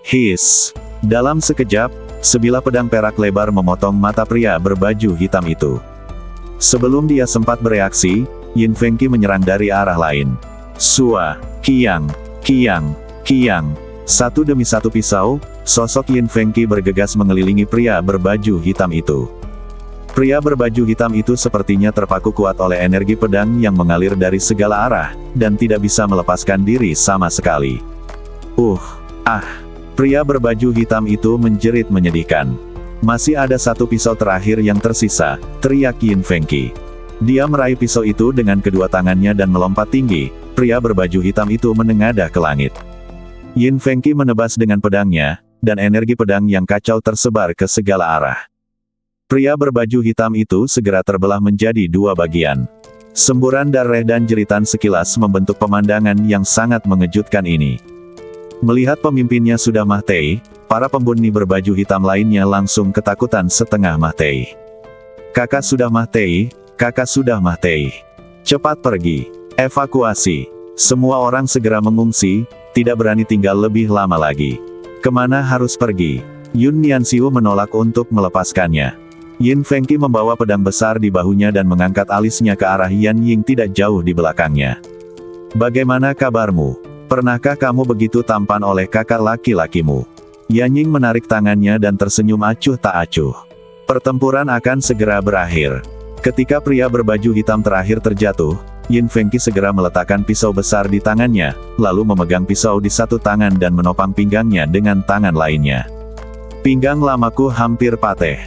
A: Hiss! Dalam sekejap, sebilah pedang perak lebar memotong mata pria berbaju hitam itu. Sebelum dia sempat bereaksi, Yin Fengqi menyerang dari arah lain. Sua, Qiang, Qiang, Qiang. Satu demi satu pisau, sosok Yin Fengqi bergegas mengelilingi pria berbaju hitam itu. Pria berbaju hitam itu sepertinya terpaku kuat oleh energi pedang yang mengalir dari segala arah, dan tidak bisa melepaskan diri sama sekali. Pria berbaju hitam itu menjerit menyedihkan. Masih ada satu pisau terakhir yang tersisa, teriak Yin Fengqi. Dia meraih pisau itu dengan kedua tangannya dan melompat tinggi, pria berbaju hitam itu menengadah ke langit. Yin Fengqi menebas dengan pedangnya, dan energi pedang yang kacau tersebar ke segala arah. Pria berbaju hitam itu segera terbelah menjadi dua bagian. Semburan darah dan jeritan sekilas membentuk pemandangan yang sangat mengejutkan ini. Melihat pemimpinnya sudah mati, para pembunuh berbaju hitam lainnya langsung ketakutan setengah mati. Kakak sudah mati, kakak sudah mati. Cepat pergi. Evakuasi. Semua orang segera mengungsi, tidak berani tinggal lebih lama lagi. Kemana harus pergi? Yun Nianxiu menolak untuk melepaskannya. Yin Fengqi membawa pedang besar di bahunya dan mengangkat alisnya ke arah Yan Ying tidak jauh di belakangnya. Bagaimana kabarmu? Pernahkah kamu begitu tampan oleh kakak laki-lakimu? Yan Ying menarik tangannya dan tersenyum acuh tak acuh. Pertempuran akan segera berakhir. Ketika pria berbaju hitam terakhir terjatuh, Yin Fengqi segera meletakkan pisau besar di tangannya, lalu memegang pisau di satu tangan dan menopang pinggangnya dengan tangan lainnya. Pinggang lamaku hampir patah.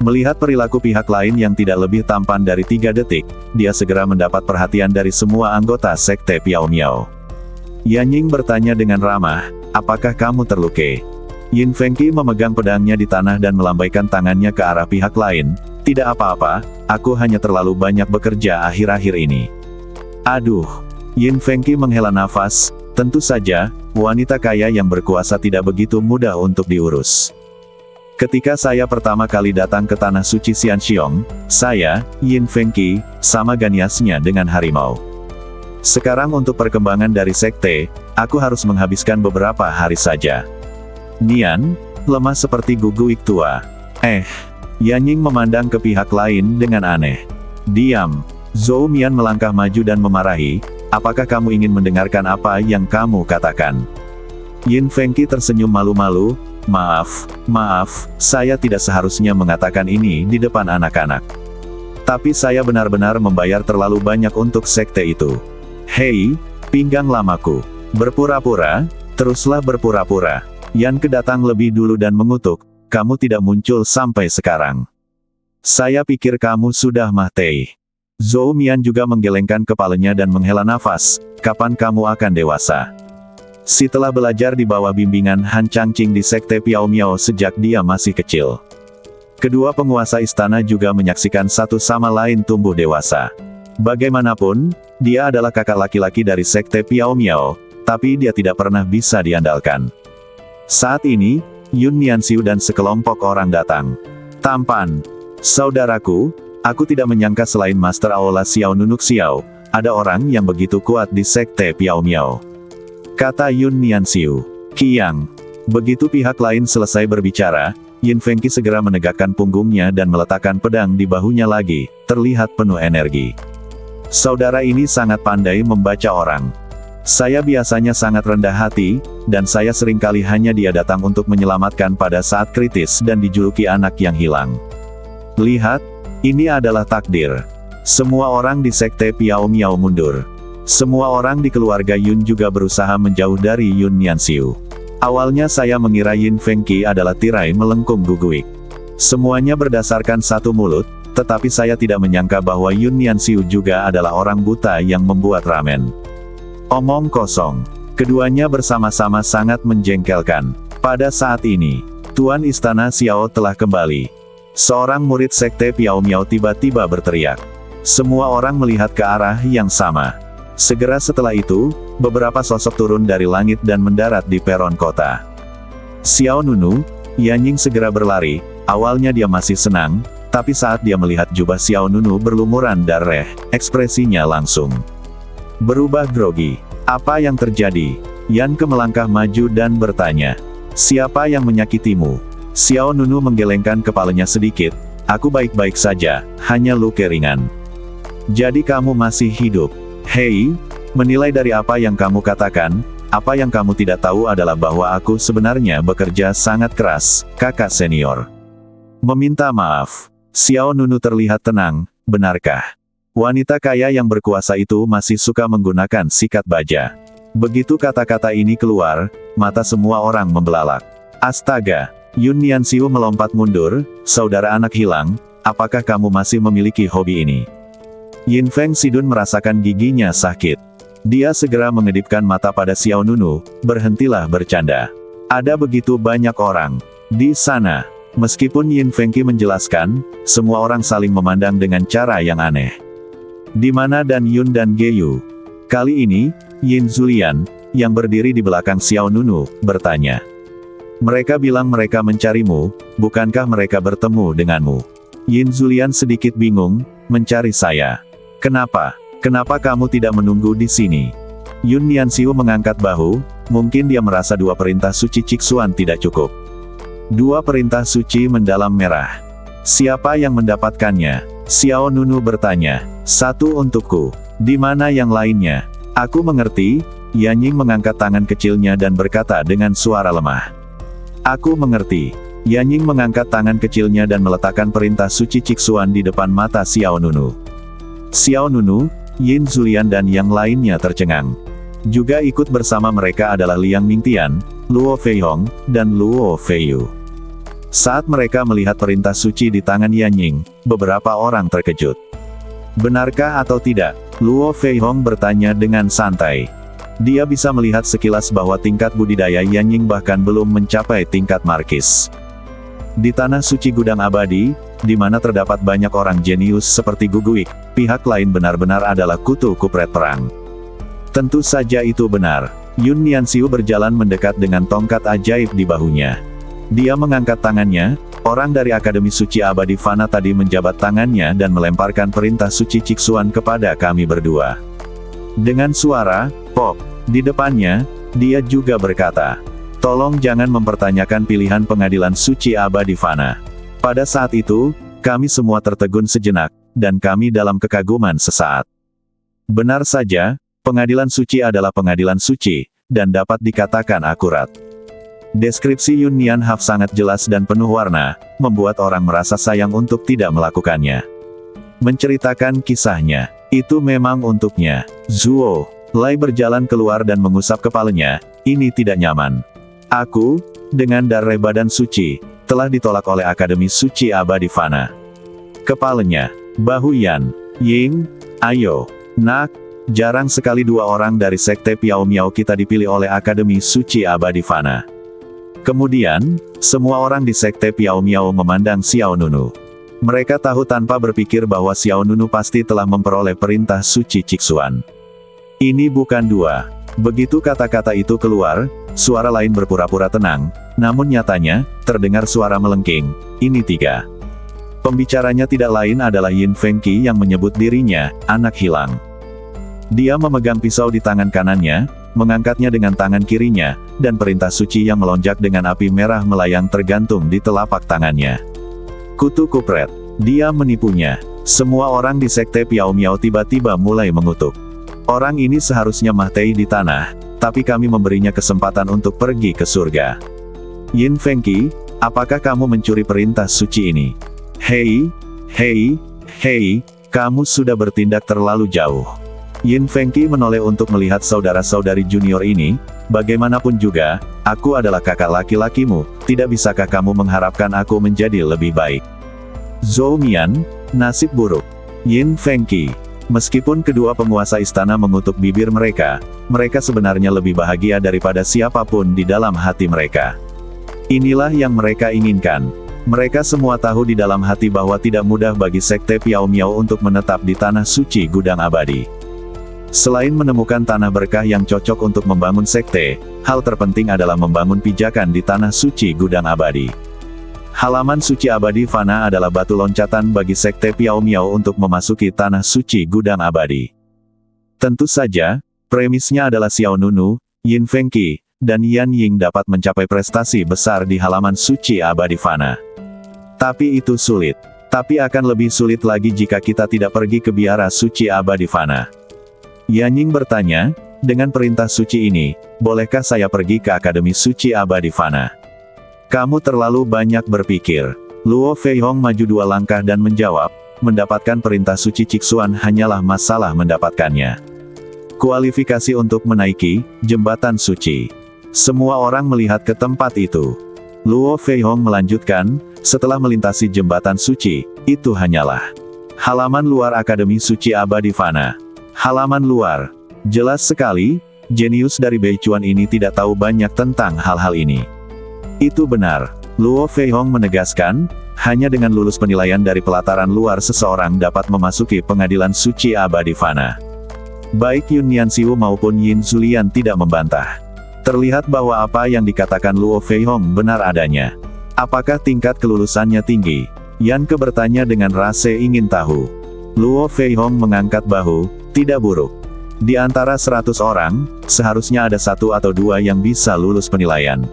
A: Melihat perilaku pihak lain yang tidak lebih tampan dari 3 detik, dia segera mendapat perhatian dari semua anggota sekte Piao Miao. Yan Ying bertanya dengan ramah, apakah kamu terluka? Yin Fengqi memegang pedangnya di tanah dan melambaikan tangannya ke arah pihak lain. Tidak apa-apa, aku hanya terlalu banyak bekerja akhir-akhir ini. Aduh. Yin Fengqi menghela nafas, tentu saja, wanita kaya yang berkuasa tidak begitu mudah untuk diurus. Ketika saya pertama kali datang ke tanah suci Xianxiong, saya, Yin Fengqi, sama ganiasnya dengan harimau. Sekarang untuk perkembangan dari sekte, aku harus menghabiskan beberapa hari saja. Nian, lemah seperti guguk tua. Yan Ying memandang ke pihak lain dengan aneh. Diam. Zhou Mian melangkah maju dan memarahi, apakah kamu ingin mendengarkan apa yang kamu katakan? Yin Fengqi tersenyum malu-malu, maaf, saya tidak seharusnya mengatakan ini di depan anak-anak. Tapi saya benar-benar membayar terlalu banyak untuk sekte itu. Hei, pinggang lamaku. Berpura-pura, teruslah berpura-pura. Yan kedatang lebih dulu dan mengutuk, kamu tidak muncul sampai sekarang. Saya pikir kamu sudah mati. Zhou Mian juga menggelengkan kepalanya dan menghela nafas, kapan kamu akan dewasa? Setelah belajar di bawah bimbingan Han Changqing di sekte Piao Miao sejak dia masih kecil. Kedua penguasa istana juga menyaksikan satu sama lain tumbuh dewasa. Bagaimanapun, dia adalah kakak laki-laki dari sekte Piao Miao, tapi dia tidak pernah bisa diandalkan. Saat ini, Yun Nianxiu dan sekelompok orang datang. Tampan. Saudaraku, aku tidak menyangka selain Master Aola Xiao Nunuk Xiao, ada orang yang begitu kuat di sekte Piao Miao. Kata Yun Nianxiu. Qiang. Begitu pihak lain selesai berbicara, Yin Fengqi segera menegakkan punggungnya dan meletakkan pedang di bahunya lagi, terlihat penuh energi. Saudara ini sangat pandai membaca orang. Saya biasanya sangat rendah hati, dan saya seringkali hanya dia datang untuk menyelamatkan pada saat kritis dan dijuluki anak yang hilang. Lihat, ini adalah takdir. Semua orang di sekte Piao Miao mundur. Semua orang di keluarga Yun juga berusaha menjauh dari Yun Nianxiu. Awalnya saya mengira Yin Fengqi adalah tirai melengkung Guguik. Semuanya berdasarkan satu mulut, tetapi saya tidak menyangka bahwa Yun Nianxiu juga adalah orang buta yang membuat ramen. Omong kosong. Keduanya bersama-sama sangat menjengkelkan. Pada saat ini, Tuan Istana Xiao telah kembali. Seorang murid sekte Piao Miao tiba-tiba berteriak. Semua orang melihat ke arah yang sama. Segera setelah itu, beberapa sosok turun dari langit dan mendarat di peron kota. Xiao Nunu, Yanying segera berlari. Awalnya dia masih senang, tapi saat dia melihat jubah Xiao Nunu berlumuran darah, ekspresinya langsung berubah grogi. Apa yang terjadi? Yan Ke melangkah maju dan bertanya. Siapa yang menyakitimu? Xiao Nunu menggelengkan kepalanya sedikit. Aku baik-baik saja, hanya luka ringan. Jadi kamu masih hidup? Hei, menilai dari apa yang kamu katakan, apa yang kamu tidak tahu adalah bahwa aku sebenarnya bekerja sangat keras, kakak senior. Meminta maaf. Xiao Nunu terlihat tenang, benarkah? Wanita kaya yang berkuasa itu masih suka menggunakan sikat baja. Begitu kata-kata ini keluar, mata semua orang membelalak. Astaga, Yun Nianxiu melompat mundur, saudara anak hilang, apakah kamu masih memiliki hobi ini? Yin Feng Sidun merasakan giginya sakit. Dia segera mengedipkan mata pada Xiao Nunu, berhentilah bercanda. Ada begitu banyak orang di sana. Meskipun Yin Fengqi menjelaskan, semua orang saling memandang dengan cara yang aneh. Di mana Dan Yun dan Geyu? Kali ini, Yin Zulian, yang berdiri di belakang Xiao Nunu, bertanya. Mereka bilang mereka mencarimu, bukankah mereka bertemu denganmu? Yin Zulian sedikit bingung, mencari saya. Kenapa? Kenapa kamu tidak menunggu di sini? Yun Nianxiu mengangkat bahu, mungkin dia merasa dua perintah suci Ciksuan tidak cukup. Dua perintah suci mendalam merah. Siapa yang mendapatkannya? Xiao Nunu bertanya. Satu untukku. Di mana yang lainnya? Aku mengerti. Yanying mengangkat tangan kecilnya dan berkata dengan suara lemah. Aku mengerti. Yanying mengangkat tangan kecilnya dan meletakkan perintah suci Ciksuan di depan mata Xiao Nunu. Xiao Nunu, Yin Zulian dan yang lainnya tercengang. Juga ikut bersama mereka adalah Liang Mingtian, Luo Feihong, dan Luo Feiyu. Saat mereka melihat perintah suci di tangan Yanying, beberapa orang terkejut. Benarkah atau tidak? Luo Feihong bertanya dengan santai. Dia bisa melihat sekilas bahwa tingkat budidaya Yanying bahkan belum mencapai tingkat markis. Di tanah suci gudang abadi, di mana terdapat banyak orang jenius seperti Guguik, pihak lain benar-benar adalah kutu kupret perang. Tentu saja itu benar. Yun Nianxiu berjalan mendekat dengan tongkat ajaib di bahunya. Dia mengangkat tangannya, orang dari Akademi Suci Abadi Fana tadi menjabat tangannya dan melemparkan perintah suci Ciksuan kepada kami berdua. Dengan suara pop di depannya, dia juga berkata, tolong jangan mempertanyakan pilihan pengadilan suci abadi Fana. Pada saat itu, kami semua tertegun sejenak, dan kami dalam kekaguman sesaat. Benar saja, pengadilan suci adalah pengadilan suci, dan dapat dikatakan akurat. Deskripsi Yun Nian Haf sangat jelas dan penuh warna, membuat orang merasa sayang untuk tidak melakukannya. Menceritakan kisahnya, itu memang untuknya. Zuo Lai berjalan keluar dan mengusap kepalanya, ini tidak nyaman. Aku, dengan darah badan suci, telah ditolak oleh Akademi Suci Abadi Fana. Kepalanya, bahu Yan, Ying, ayo, nak, jarang sekali dua orang dari sekte Piao Miao kita dipilih oleh Akademi Suci Abadi Fana. Kemudian, semua orang di sekte Piao Miao memandang Xiao Nunu. Mereka tahu tanpa berpikir bahwa Xiao Nunu pasti telah memperoleh perintah suci Ciksuan. Ini bukan dua. Begitu kata-kata itu keluar, suara lain berpura-pura tenang, namun nyatanya, terdengar suara melengking. Ini tiga. Pembicaranya tidak lain adalah Yin Fengqi yang menyebut dirinya, anak hilang. Dia memegang pisau di tangan kanannya, mengangkatnya dengan tangan kirinya, dan perintah suci yang melonjak dengan api merah melayang tergantung di telapak tangannya. Kutu kupret. Dia menipunya. Semua orang di sekte Piao Miao tiba-tiba mulai mengutuk. Orang ini seharusnya mati di tanah, tapi kami memberinya kesempatan untuk pergi ke surga. Yin Fengqi, apakah kamu mencuri perintah suci ini? Hei, hei, hei, kamu sudah bertindak terlalu jauh. Yin Fengqi menoleh untuk melihat saudara-saudari junior ini. Bagaimanapun juga, aku adalah kakak laki-lakimu, tidak bisakah kamu mengharapkan aku menjadi lebih baik? Zhou Mian, nasib buruk. Yin Fengqi, meskipun kedua penguasa istana mengutuk bibir mereka, mereka sebenarnya lebih bahagia daripada siapapun di dalam hati mereka. Inilah yang mereka inginkan. Mereka semua tahu di dalam hati bahwa tidak mudah bagi Sekte Piao Miao untuk menetap di tanah suci gudang abadi. Selain menemukan tanah berkah yang cocok untuk membangun sekte, hal terpenting adalah membangun pijakan di tanah suci gudang abadi. Halaman suci abadi fana adalah batu loncatan bagi Sekte Piao Miao untuk memasuki tanah suci gudang abadi. Tentu saja, premisnya adalah Xiao Nunu, Yin Fengqi, dan Yan Ying dapat mencapai prestasi besar di halaman suci abadi fana. Tapi itu sulit. Tapi akan lebih sulit lagi jika kita tidak pergi ke biara suci abadi fana. Yan Ying bertanya, dengan perintah suci ini, bolehkah saya pergi ke Akademi Suci Abadi Fana? Kamu terlalu banyak berpikir. Luo Feihong maju 2 langkah dan menjawab, mendapatkan perintah suci Cixuan hanyalah masalah mendapatkannya. Kualifikasi untuk menaiki jembatan suci. Semua orang melihat ke tempat itu. Luo Feihong melanjutkan, setelah melintasi jembatan suci, itu hanyalah halaman luar Akademi Suci Abadi Fana. Halaman luar. Jelas sekali, jenius dari Beicuan ini tidak tahu banyak tentang hal-hal ini. Itu benar. Luo Feihong menegaskan, hanya dengan lulus penilaian dari pelataran luar seseorang dapat memasuki pengadilan suci abadi fana. Baik Yun Nianxiu maupun Yin Zulian tidak membantah. Terlihat bahwa apa yang dikatakan Luo Feihong benar adanya. Apakah tingkat kelulusannya tinggi? Yan Ke bertanya dengan rasa ingin tahu. Luo Feihong mengangkat bahu, tidak buruk. Di antara 100 orang, seharusnya ada 1 atau 2 yang bisa lulus penilaian.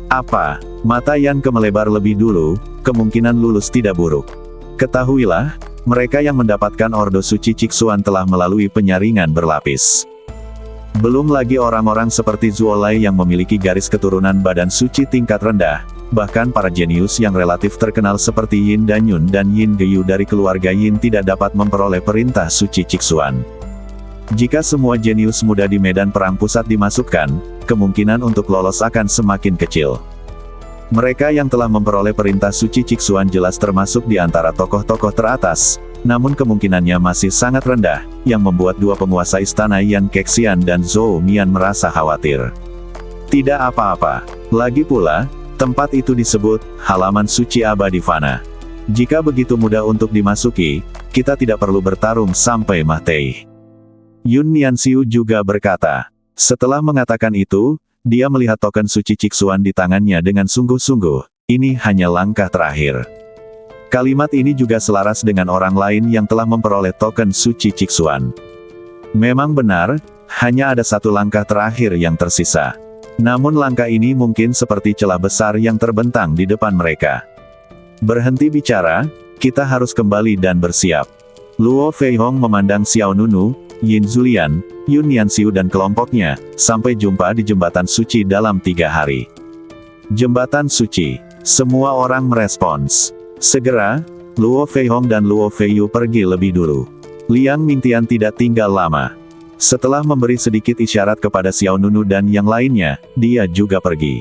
A: Apa? Mata Yan Ke melebar lebih dulu, kemungkinan lulus tidak buruk. Ketahuilah, mereka yang mendapatkan Ordo Suci Cixuan telah melalui penyaringan berlapis. Belum lagi orang-orang seperti Zuolai yang memiliki garis keturunan badan suci tingkat rendah, bahkan para jenius yang relatif terkenal seperti Yin Danyun dan Yin Geyu dari keluarga Yin tidak dapat memperoleh perintah suci Cixuan. Jika semua jenius muda di medan perang pusat dimasukkan, kemungkinan untuk lolos akan semakin kecil. Mereka yang telah memperoleh perintah suci Cixuan jelas termasuk di antara tokoh-tokoh teratas, namun kemungkinannya masih sangat rendah, yang membuat 2 penguasa istana Yan Kexian dan Zhou Mian merasa khawatir. Tidak apa-apa. Lagi pula, tempat itu disebut halaman suci abadi fana. Jika begitu mudah untuk dimasuki, kita tidak perlu bertarung sampai mati. Yun Nianxiu juga berkata. Setelah mengatakan itu, dia melihat token suci Cixuan di tangannya dengan sungguh-sungguh. Ini hanya langkah terakhir. Kalimat ini juga selaras dengan orang lain yang telah memperoleh token suci Cixuan. Memang benar, hanya ada 1 langkah terakhir yang tersisa. Namun langkah ini mungkin seperti celah besar yang terbentang di depan mereka. Berhenti bicara, kita harus kembali dan bersiap. Luo Feihong memandang Xiao Nunu, Yin Zulian, Yun Nianxiu dan kelompoknya, sampai jumpa di jembatan suci dalam 3 hari. Jembatan suci. Semua orang merespons. Segera, Luo Feihong dan Luo Feiyu pergi lebih dulu. Liang Mingtian tidak tinggal lama. Setelah memberi sedikit isyarat kepada Xiao Nunu dan yang lainnya, dia juga pergi.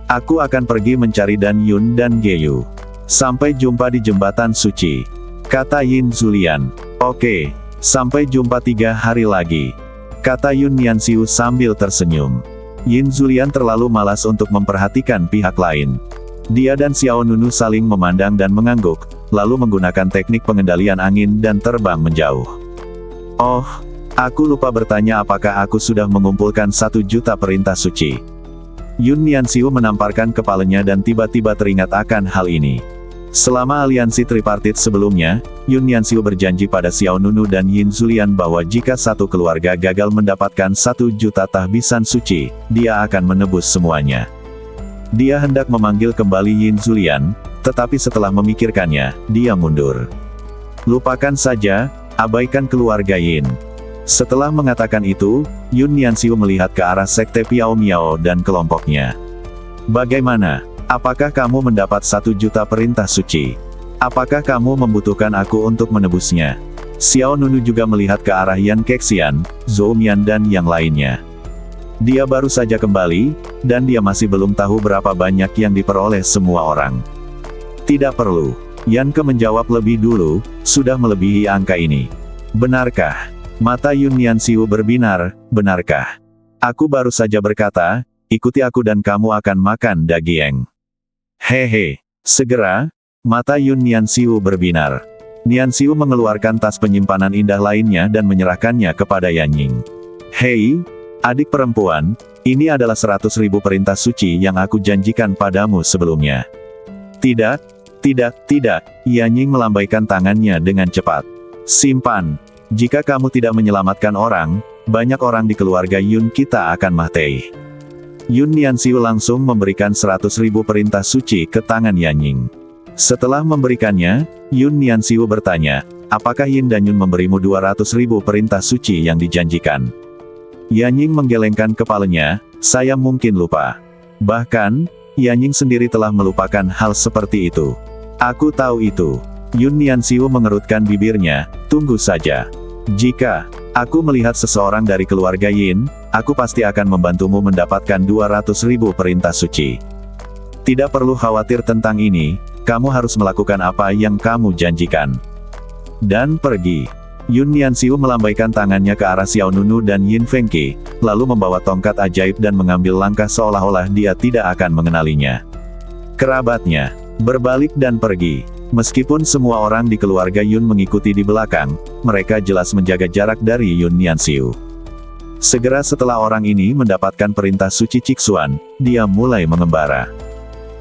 A: Aku akan pergi mencari Dan Yun dan Geyu. Sampai jumpa di jembatan suci, kata Yin Zulian. Oke, sampai jumpa 3 hari lagi, kata Yun Nianxiu sambil tersenyum. Yin Zulian terlalu malas untuk memperhatikan pihak lain. Dia dan Xiao Nunu saling memandang dan mengangguk, lalu menggunakan teknik pengendalian angin dan terbang menjauh. Oh, aku lupa bertanya apakah aku sudah mengumpulkan 1 juta perintah suci. Yun Nianxiu menamparkan kepalanya dan tiba-tiba teringat akan hal ini. Selama aliansi tripartit sebelumnya, Yun Nianxiu berjanji pada Xiao Nunu dan Yin Zulian bahwa jika 1 keluarga gagal mendapatkan 1 juta tahbisan suci, dia akan menebus semuanya. Dia hendak memanggil kembali Yin Zulian, tetapi setelah memikirkannya, dia mundur. Lupakan saja, abaikan keluarga Yin. Setelah mengatakan itu, Yun Nianxiu melihat ke arah sekte Piao Miao dan kelompoknya. Bagaimana? Apakah kamu mendapat 1 juta perintah suci? Apakah kamu membutuhkan aku untuk menebusnya? Xiao Nunu juga melihat ke arah Yan Kexian, Zhou Mian dan yang lainnya. Dia baru saja kembali, dan dia masih belum tahu berapa banyak yang diperoleh semua orang. Tidak perlu. Yan Ke menjawab lebih dulu, sudah melebihi angka ini. Benarkah? Mata Yun Nianxiu berbinar, benarkah? Aku baru saja berkata, ikuti aku dan kamu akan makan daging. Hehe. Segera, mata Yun Nianxiu berbinar. Nianxiu mengeluarkan tas penyimpanan indah lainnya dan menyerahkannya kepada Yan Ying. Hei, adik perempuan, ini adalah 100.000 perintah suci yang aku janjikan padamu sebelumnya. Tidak, tidak, Yan Ying melambaikan tangannya dengan cepat. Simpan. Jika kamu tidak menyelamatkan orang, banyak orang di keluarga Yun kita akan mati. Yun Nianxiu langsung memberikan 100.000 perintah suci ke tangan Yan Ying. Setelah memberikannya, Yun Nianxiu bertanya, apakah Yin dan Yun memberimu 200.000 perintah suci yang dijanjikan? Yan Ying menggelengkan kepalanya, saya mungkin lupa. Bahkan, Yan Ying sendiri telah melupakan hal seperti itu. Aku tahu itu. Yun Nianxiu mengerutkan bibirnya, tunggu saja. Jika aku melihat seseorang dari keluarga Yin, aku pasti akan membantumu mendapatkan 200.000 perintah suci. Tidak perlu khawatir tentang ini, kamu harus melakukan apa yang kamu janjikan. Dan pergi. Yun Nianxiu melambaikan tangannya ke arah Xiao Nunu dan Yin Fengqi, lalu membawa tongkat ajaib dan mengambil langkah seolah-olah dia tidak akan mengenalinya. Kerabatnya berbalik dan pergi. Meskipun semua orang di keluarga Yun mengikuti di belakang, mereka jelas menjaga jarak dari Yun Nianxiu. Segera setelah orang ini mendapatkan perintah suci Cixuan, dia mulai mengembara.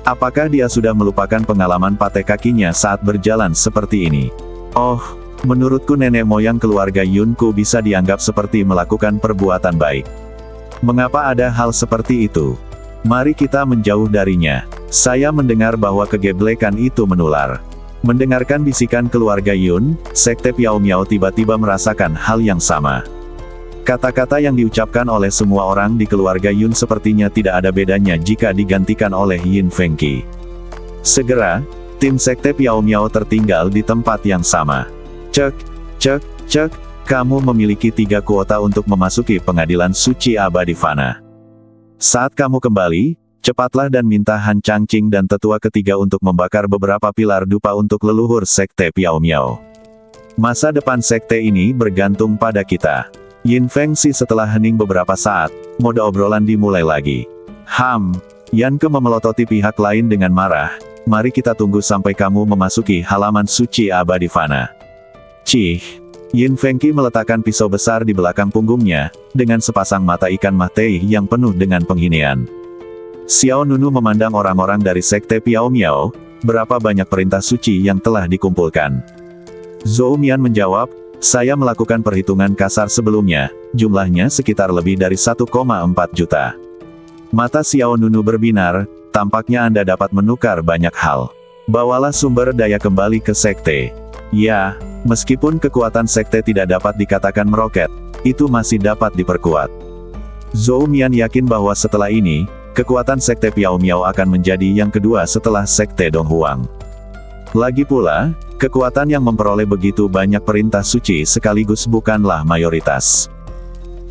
A: Apakah dia sudah melupakan pengalaman patah kakinya saat berjalan seperti ini? Oh, menurutku nenek moyang keluarga Yunku bisa dianggap seperti melakukan perbuatan baik. Mengapa ada hal seperti itu? Mari kita menjauh darinya. Saya mendengar bahwa kegeblekan itu menular. Mendengarkan bisikan keluarga Yun, sekte Piao Miao tiba-tiba merasakan hal yang sama. Kata-kata yang diucapkan oleh semua orang di keluarga Yun sepertinya tidak ada bedanya jika digantikan oleh Yin Fengqi. Segera, tim sekte Piao Miao tertinggal di tempat yang sama. Cek, kamu memiliki 3 kuota untuk memasuki pengadilan suci abadi fana. Saat kamu kembali, cepatlah dan minta Han Changqing dan tetua ketiga untuk membakar beberapa pilar dupa untuk leluhur sekte Piao Miao. Masa depan sekte ini bergantung pada kita. Yin Fengqi setelah hening beberapa saat, mode obrolan dimulai lagi. Yan Ke memelototi pihak lain dengan marah, mari kita tunggu sampai kamu memasuki halaman suci abadi fana. Cih. Yin Fengqi meletakkan pisau besar di belakang punggungnya, dengan sepasang mata ikan matei yang penuh dengan penghinaan. Xiao Nunu memandang orang-orang dari sekte Piao Miao, berapa banyak perintah suci yang telah dikumpulkan. Zhou Mian menjawab, saya melakukan perhitungan kasar sebelumnya, jumlahnya sekitar lebih dari 1,4 juta. Mata Xiao Nunu berbinar, tampaknya Anda dapat menukar banyak hal. Bawalah sumber daya kembali ke sekte. Ya, meskipun kekuatan sekte tidak dapat dikatakan meroket, itu masih dapat diperkuat. Zhou Mian yakin bahwa setelah ini, kekuatan sekte Piao Miao akan menjadi yang kedua setelah sekte Donghuang. Lagi pula, kekuatan yang memperoleh begitu banyak perintah suci sekaligus bukanlah mayoritas.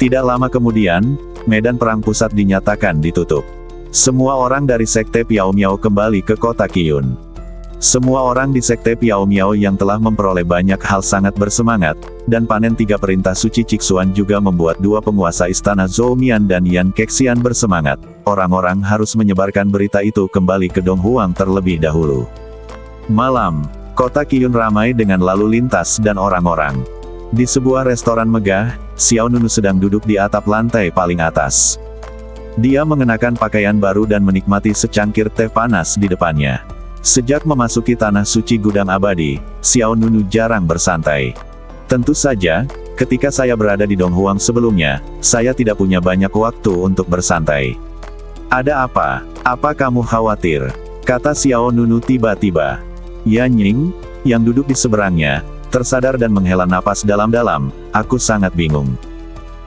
A: Tidak lama kemudian, medan perang pusat dinyatakan ditutup. Semua orang dari sekte Piao Miao kembali ke kota Qiyun. Semua orang di sekte Piao Miao yang telah memperoleh banyak hal sangat bersemangat, dan panen 3 perintah suci Cixuan juga membuat 2 penguasa istana Zhou Mian dan Yan Kexian bersemangat. Orang-orang harus menyebarkan berita itu kembali ke Donghuang terlebih dahulu. Malam, kota Qiyun ramai dengan lalu lintas dan orang-orang. Di sebuah restoran megah, Xiao Nunu sedang duduk di atap lantai paling atas. Dia mengenakan pakaian baru dan menikmati secangkir teh panas di depannya. Sejak memasuki tanah suci gudang abadi, Xiao Nunu jarang bersantai. Tentu saja, ketika saya berada di Donghuang sebelumnya, saya tidak punya banyak waktu untuk bersantai. Ada apa? Apa kamu khawatir? Kata Xiao Nunu tiba-tiba. Yan Ying, yang duduk di seberangnya, tersadar dan menghela napas dalam-dalam, aku sangat bingung.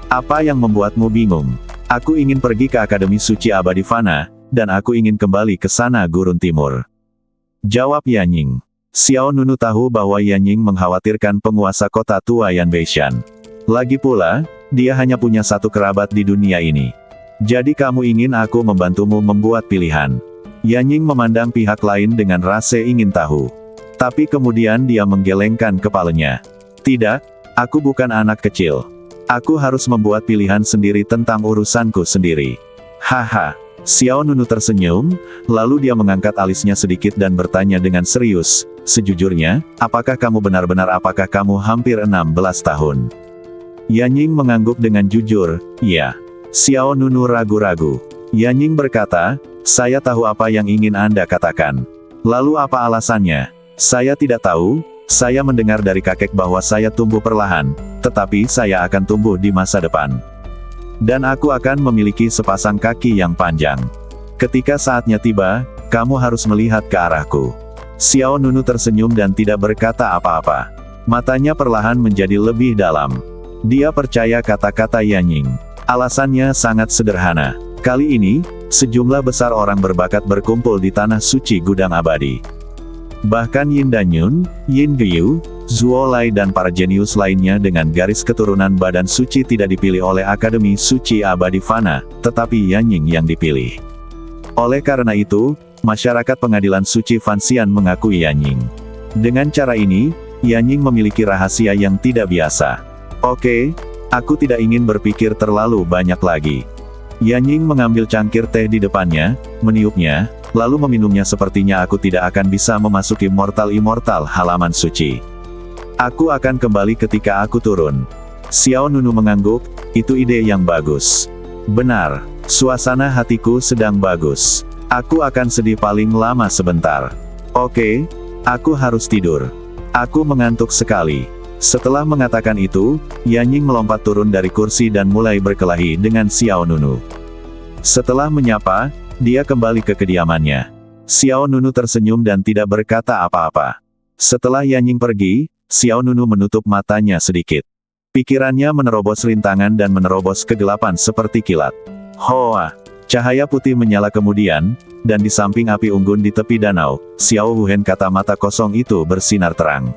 A: Apa yang membuatmu bingung? Aku ingin pergi ke Akademi Suci Abadi Fana, dan aku ingin kembali ke sana Gurun Timur. Jawab Yanying. Xiao Nunu tahu bahwa Yanying mengkhawatirkan penguasa kota tua Yan Beishan. Lagi pula, dia hanya punya satu kerabat di dunia ini. Jadi kamu ingin aku membantumu membuat pilihan. Yanying memandang pihak lain dengan rasa ingin tahu. Tapi kemudian dia menggelengkan kepalanya. Tidak, aku bukan anak kecil. Aku harus membuat pilihan sendiri tentang urusanku sendiri. Haha. Xiao Nunu tersenyum, lalu dia mengangkat alisnya sedikit dan bertanya dengan serius, sejujurnya, apakah kamu apakah kamu hampir 16 tahun? Yanying mengangguk dengan jujur, iya. Xiao Nunu ragu-ragu. Yanying berkata, saya tahu apa yang ingin Anda katakan. Lalu apa alasannya? Saya tidak tahu, saya mendengar dari kakek bahwa saya tumbuh perlahan, tetapi saya akan tumbuh di masa depan. Dan aku akan memiliki sepasang kaki yang panjang. Ketika saatnya tiba, kamu harus melihat ke arahku. Xiao Nunu tersenyum dan tidak berkata apa-apa. Matanya perlahan menjadi lebih dalam. Dia percaya kata-kata Yanying. Alasannya sangat sederhana. Kali ini, sejumlah besar orang berbakat berkumpul di tanah suci gudang abadi. Bahkan Yin Danyun, Yin Geyu, Zuo Lai dan para jenius lainnya dengan garis keturunan badan suci tidak dipilih oleh Akademi Suci Abadi Fana, tetapi Yanying yang dipilih. Oleh karena itu, masyarakat pengadilan suci Fanxian mengakui Yanying. Dengan cara ini, Yanying memiliki rahasia yang tidak biasa. Oke, aku tidak ingin berpikir terlalu banyak lagi. Yanying mengambil cangkir teh di depannya, meniupnya, lalu meminumnya. Sepertinya aku tidak akan bisa memasuki Immortal halaman suci. Aku akan kembali ketika aku turun. Xiao Nunu mengangguk, itu ide yang bagus. Benar, suasana hatiku sedang bagus. Aku akan sedih paling lama sebentar. Oke, aku harus tidur. Aku mengantuk sekali. Setelah mengatakan itu, Yanying melompat turun dari kursi dan mulai berkelahi dengan Xiao Nunu. Setelah menyapa, dia kembali ke kediamannya. Xiao Nunu tersenyum dan tidak berkata apa-apa. Setelah Yanying pergi, Xiao Nunu menutup matanya sedikit. Pikirannya menerobos rintangan dan menerobos kegelapan seperti kilat. Hoa! Cahaya putih menyala kemudian, dan di samping api unggun di tepi danau, Xiao Wuhen kata mata kosong itu bersinar terang.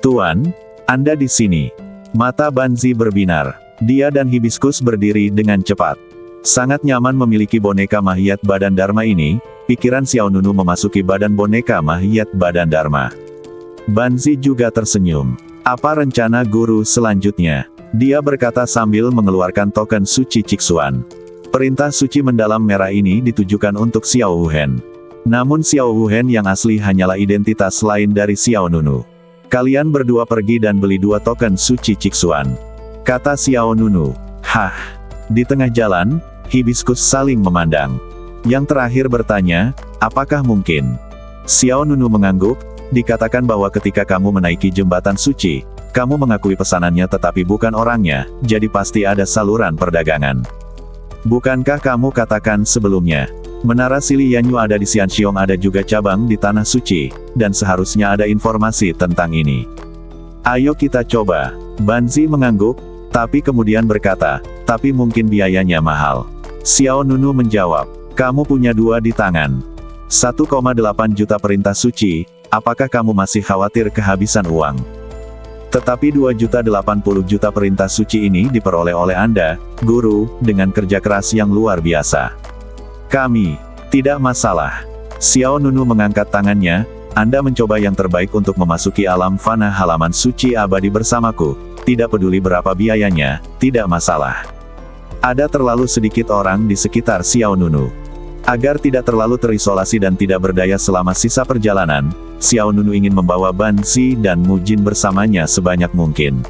A: Tuan, Anda di sini. Mata Banzi berbinar. Dia dan Hibiskus berdiri dengan cepat. Sangat nyaman memiliki boneka Mahiyat Badan Dharma ini, pikiran Xiao Nunu memasuki badan boneka Mahiyat Badan Dharma. Banzi juga tersenyum. Apa rencana guru selanjutnya? Dia berkata sambil mengeluarkan token suci Ciksuan. Perintah suci mendalam merah ini ditujukan untuk Xiao Wuhen. Namun Xiao Wuhen yang asli hanyalah identitas lain dari Xiao Nunu. Kalian berdua pergi dan beli 2 token suci Ciksuan. Kata Xiao Nunu. Hah. Di tengah jalan, Hibiskus saling memandang. Yang terakhir bertanya, apakah mungkin? Xiao Nunu mengangguk, dikatakan bahwa ketika kamu menaiki jembatan suci, kamu mengakui pesanannya tetapi bukan orangnya, jadi pasti ada saluran perdagangan. Bukankah kamu katakan sebelumnya? Menara Sili Yanyu ada di Xianxiong, ada juga cabang di Tanah Suci, dan seharusnya ada informasi tentang ini. Ayo kita coba. Banzi mengangguk, tapi kemudian berkata, tapi mungkin biayanya mahal. Xiao Nunu menjawab, kamu punya 2 di tangan. 1,8 juta perintah suci, apakah kamu masih khawatir kehabisan uang? Tetapi 2,80 juta perintah suci ini diperoleh oleh Anda, guru, dengan kerja keras yang luar biasa. Kami, tidak masalah. Xiao Nunu mengangkat tangannya, Anda mencoba yang terbaik untuk memasuki alam fana halaman suci abadi bersamaku. Tidak peduli berapa biayanya, tidak masalah. Ada terlalu sedikit orang di sekitar Xiao Nunu. Agar tidak terlalu terisolasi dan tidak berdaya selama sisa perjalanan, Xiao Nunu ingin membawa Banzi dan Mujin bersamanya sebanyak mungkin.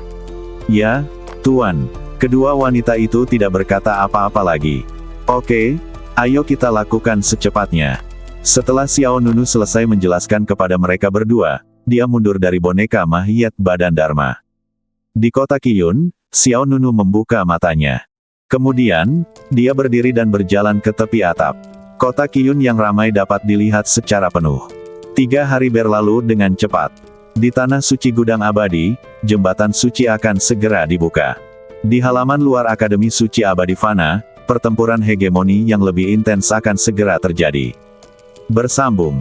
A: Ya, Tuan. Kedua wanita itu tidak berkata apa-apa lagi. Oke, ayo kita lakukan secepatnya. Setelah Xiao Nunu selesai menjelaskan kepada mereka berdua, dia mundur dari boneka Mahiyat Badan Dharma. Di kota Qiyun, Xiao Nunu membuka matanya. Kemudian, dia berdiri dan berjalan ke tepi atap. Kota Qiyun yang ramai dapat dilihat secara penuh. 3 hari berlalu dengan cepat. Di Tanah Suci Gudang Abadi, jembatan suci akan segera dibuka. Di halaman luar Akademi Suci Abadi Fana, pertempuran hegemoni yang lebih intens akan segera terjadi. Bersambung.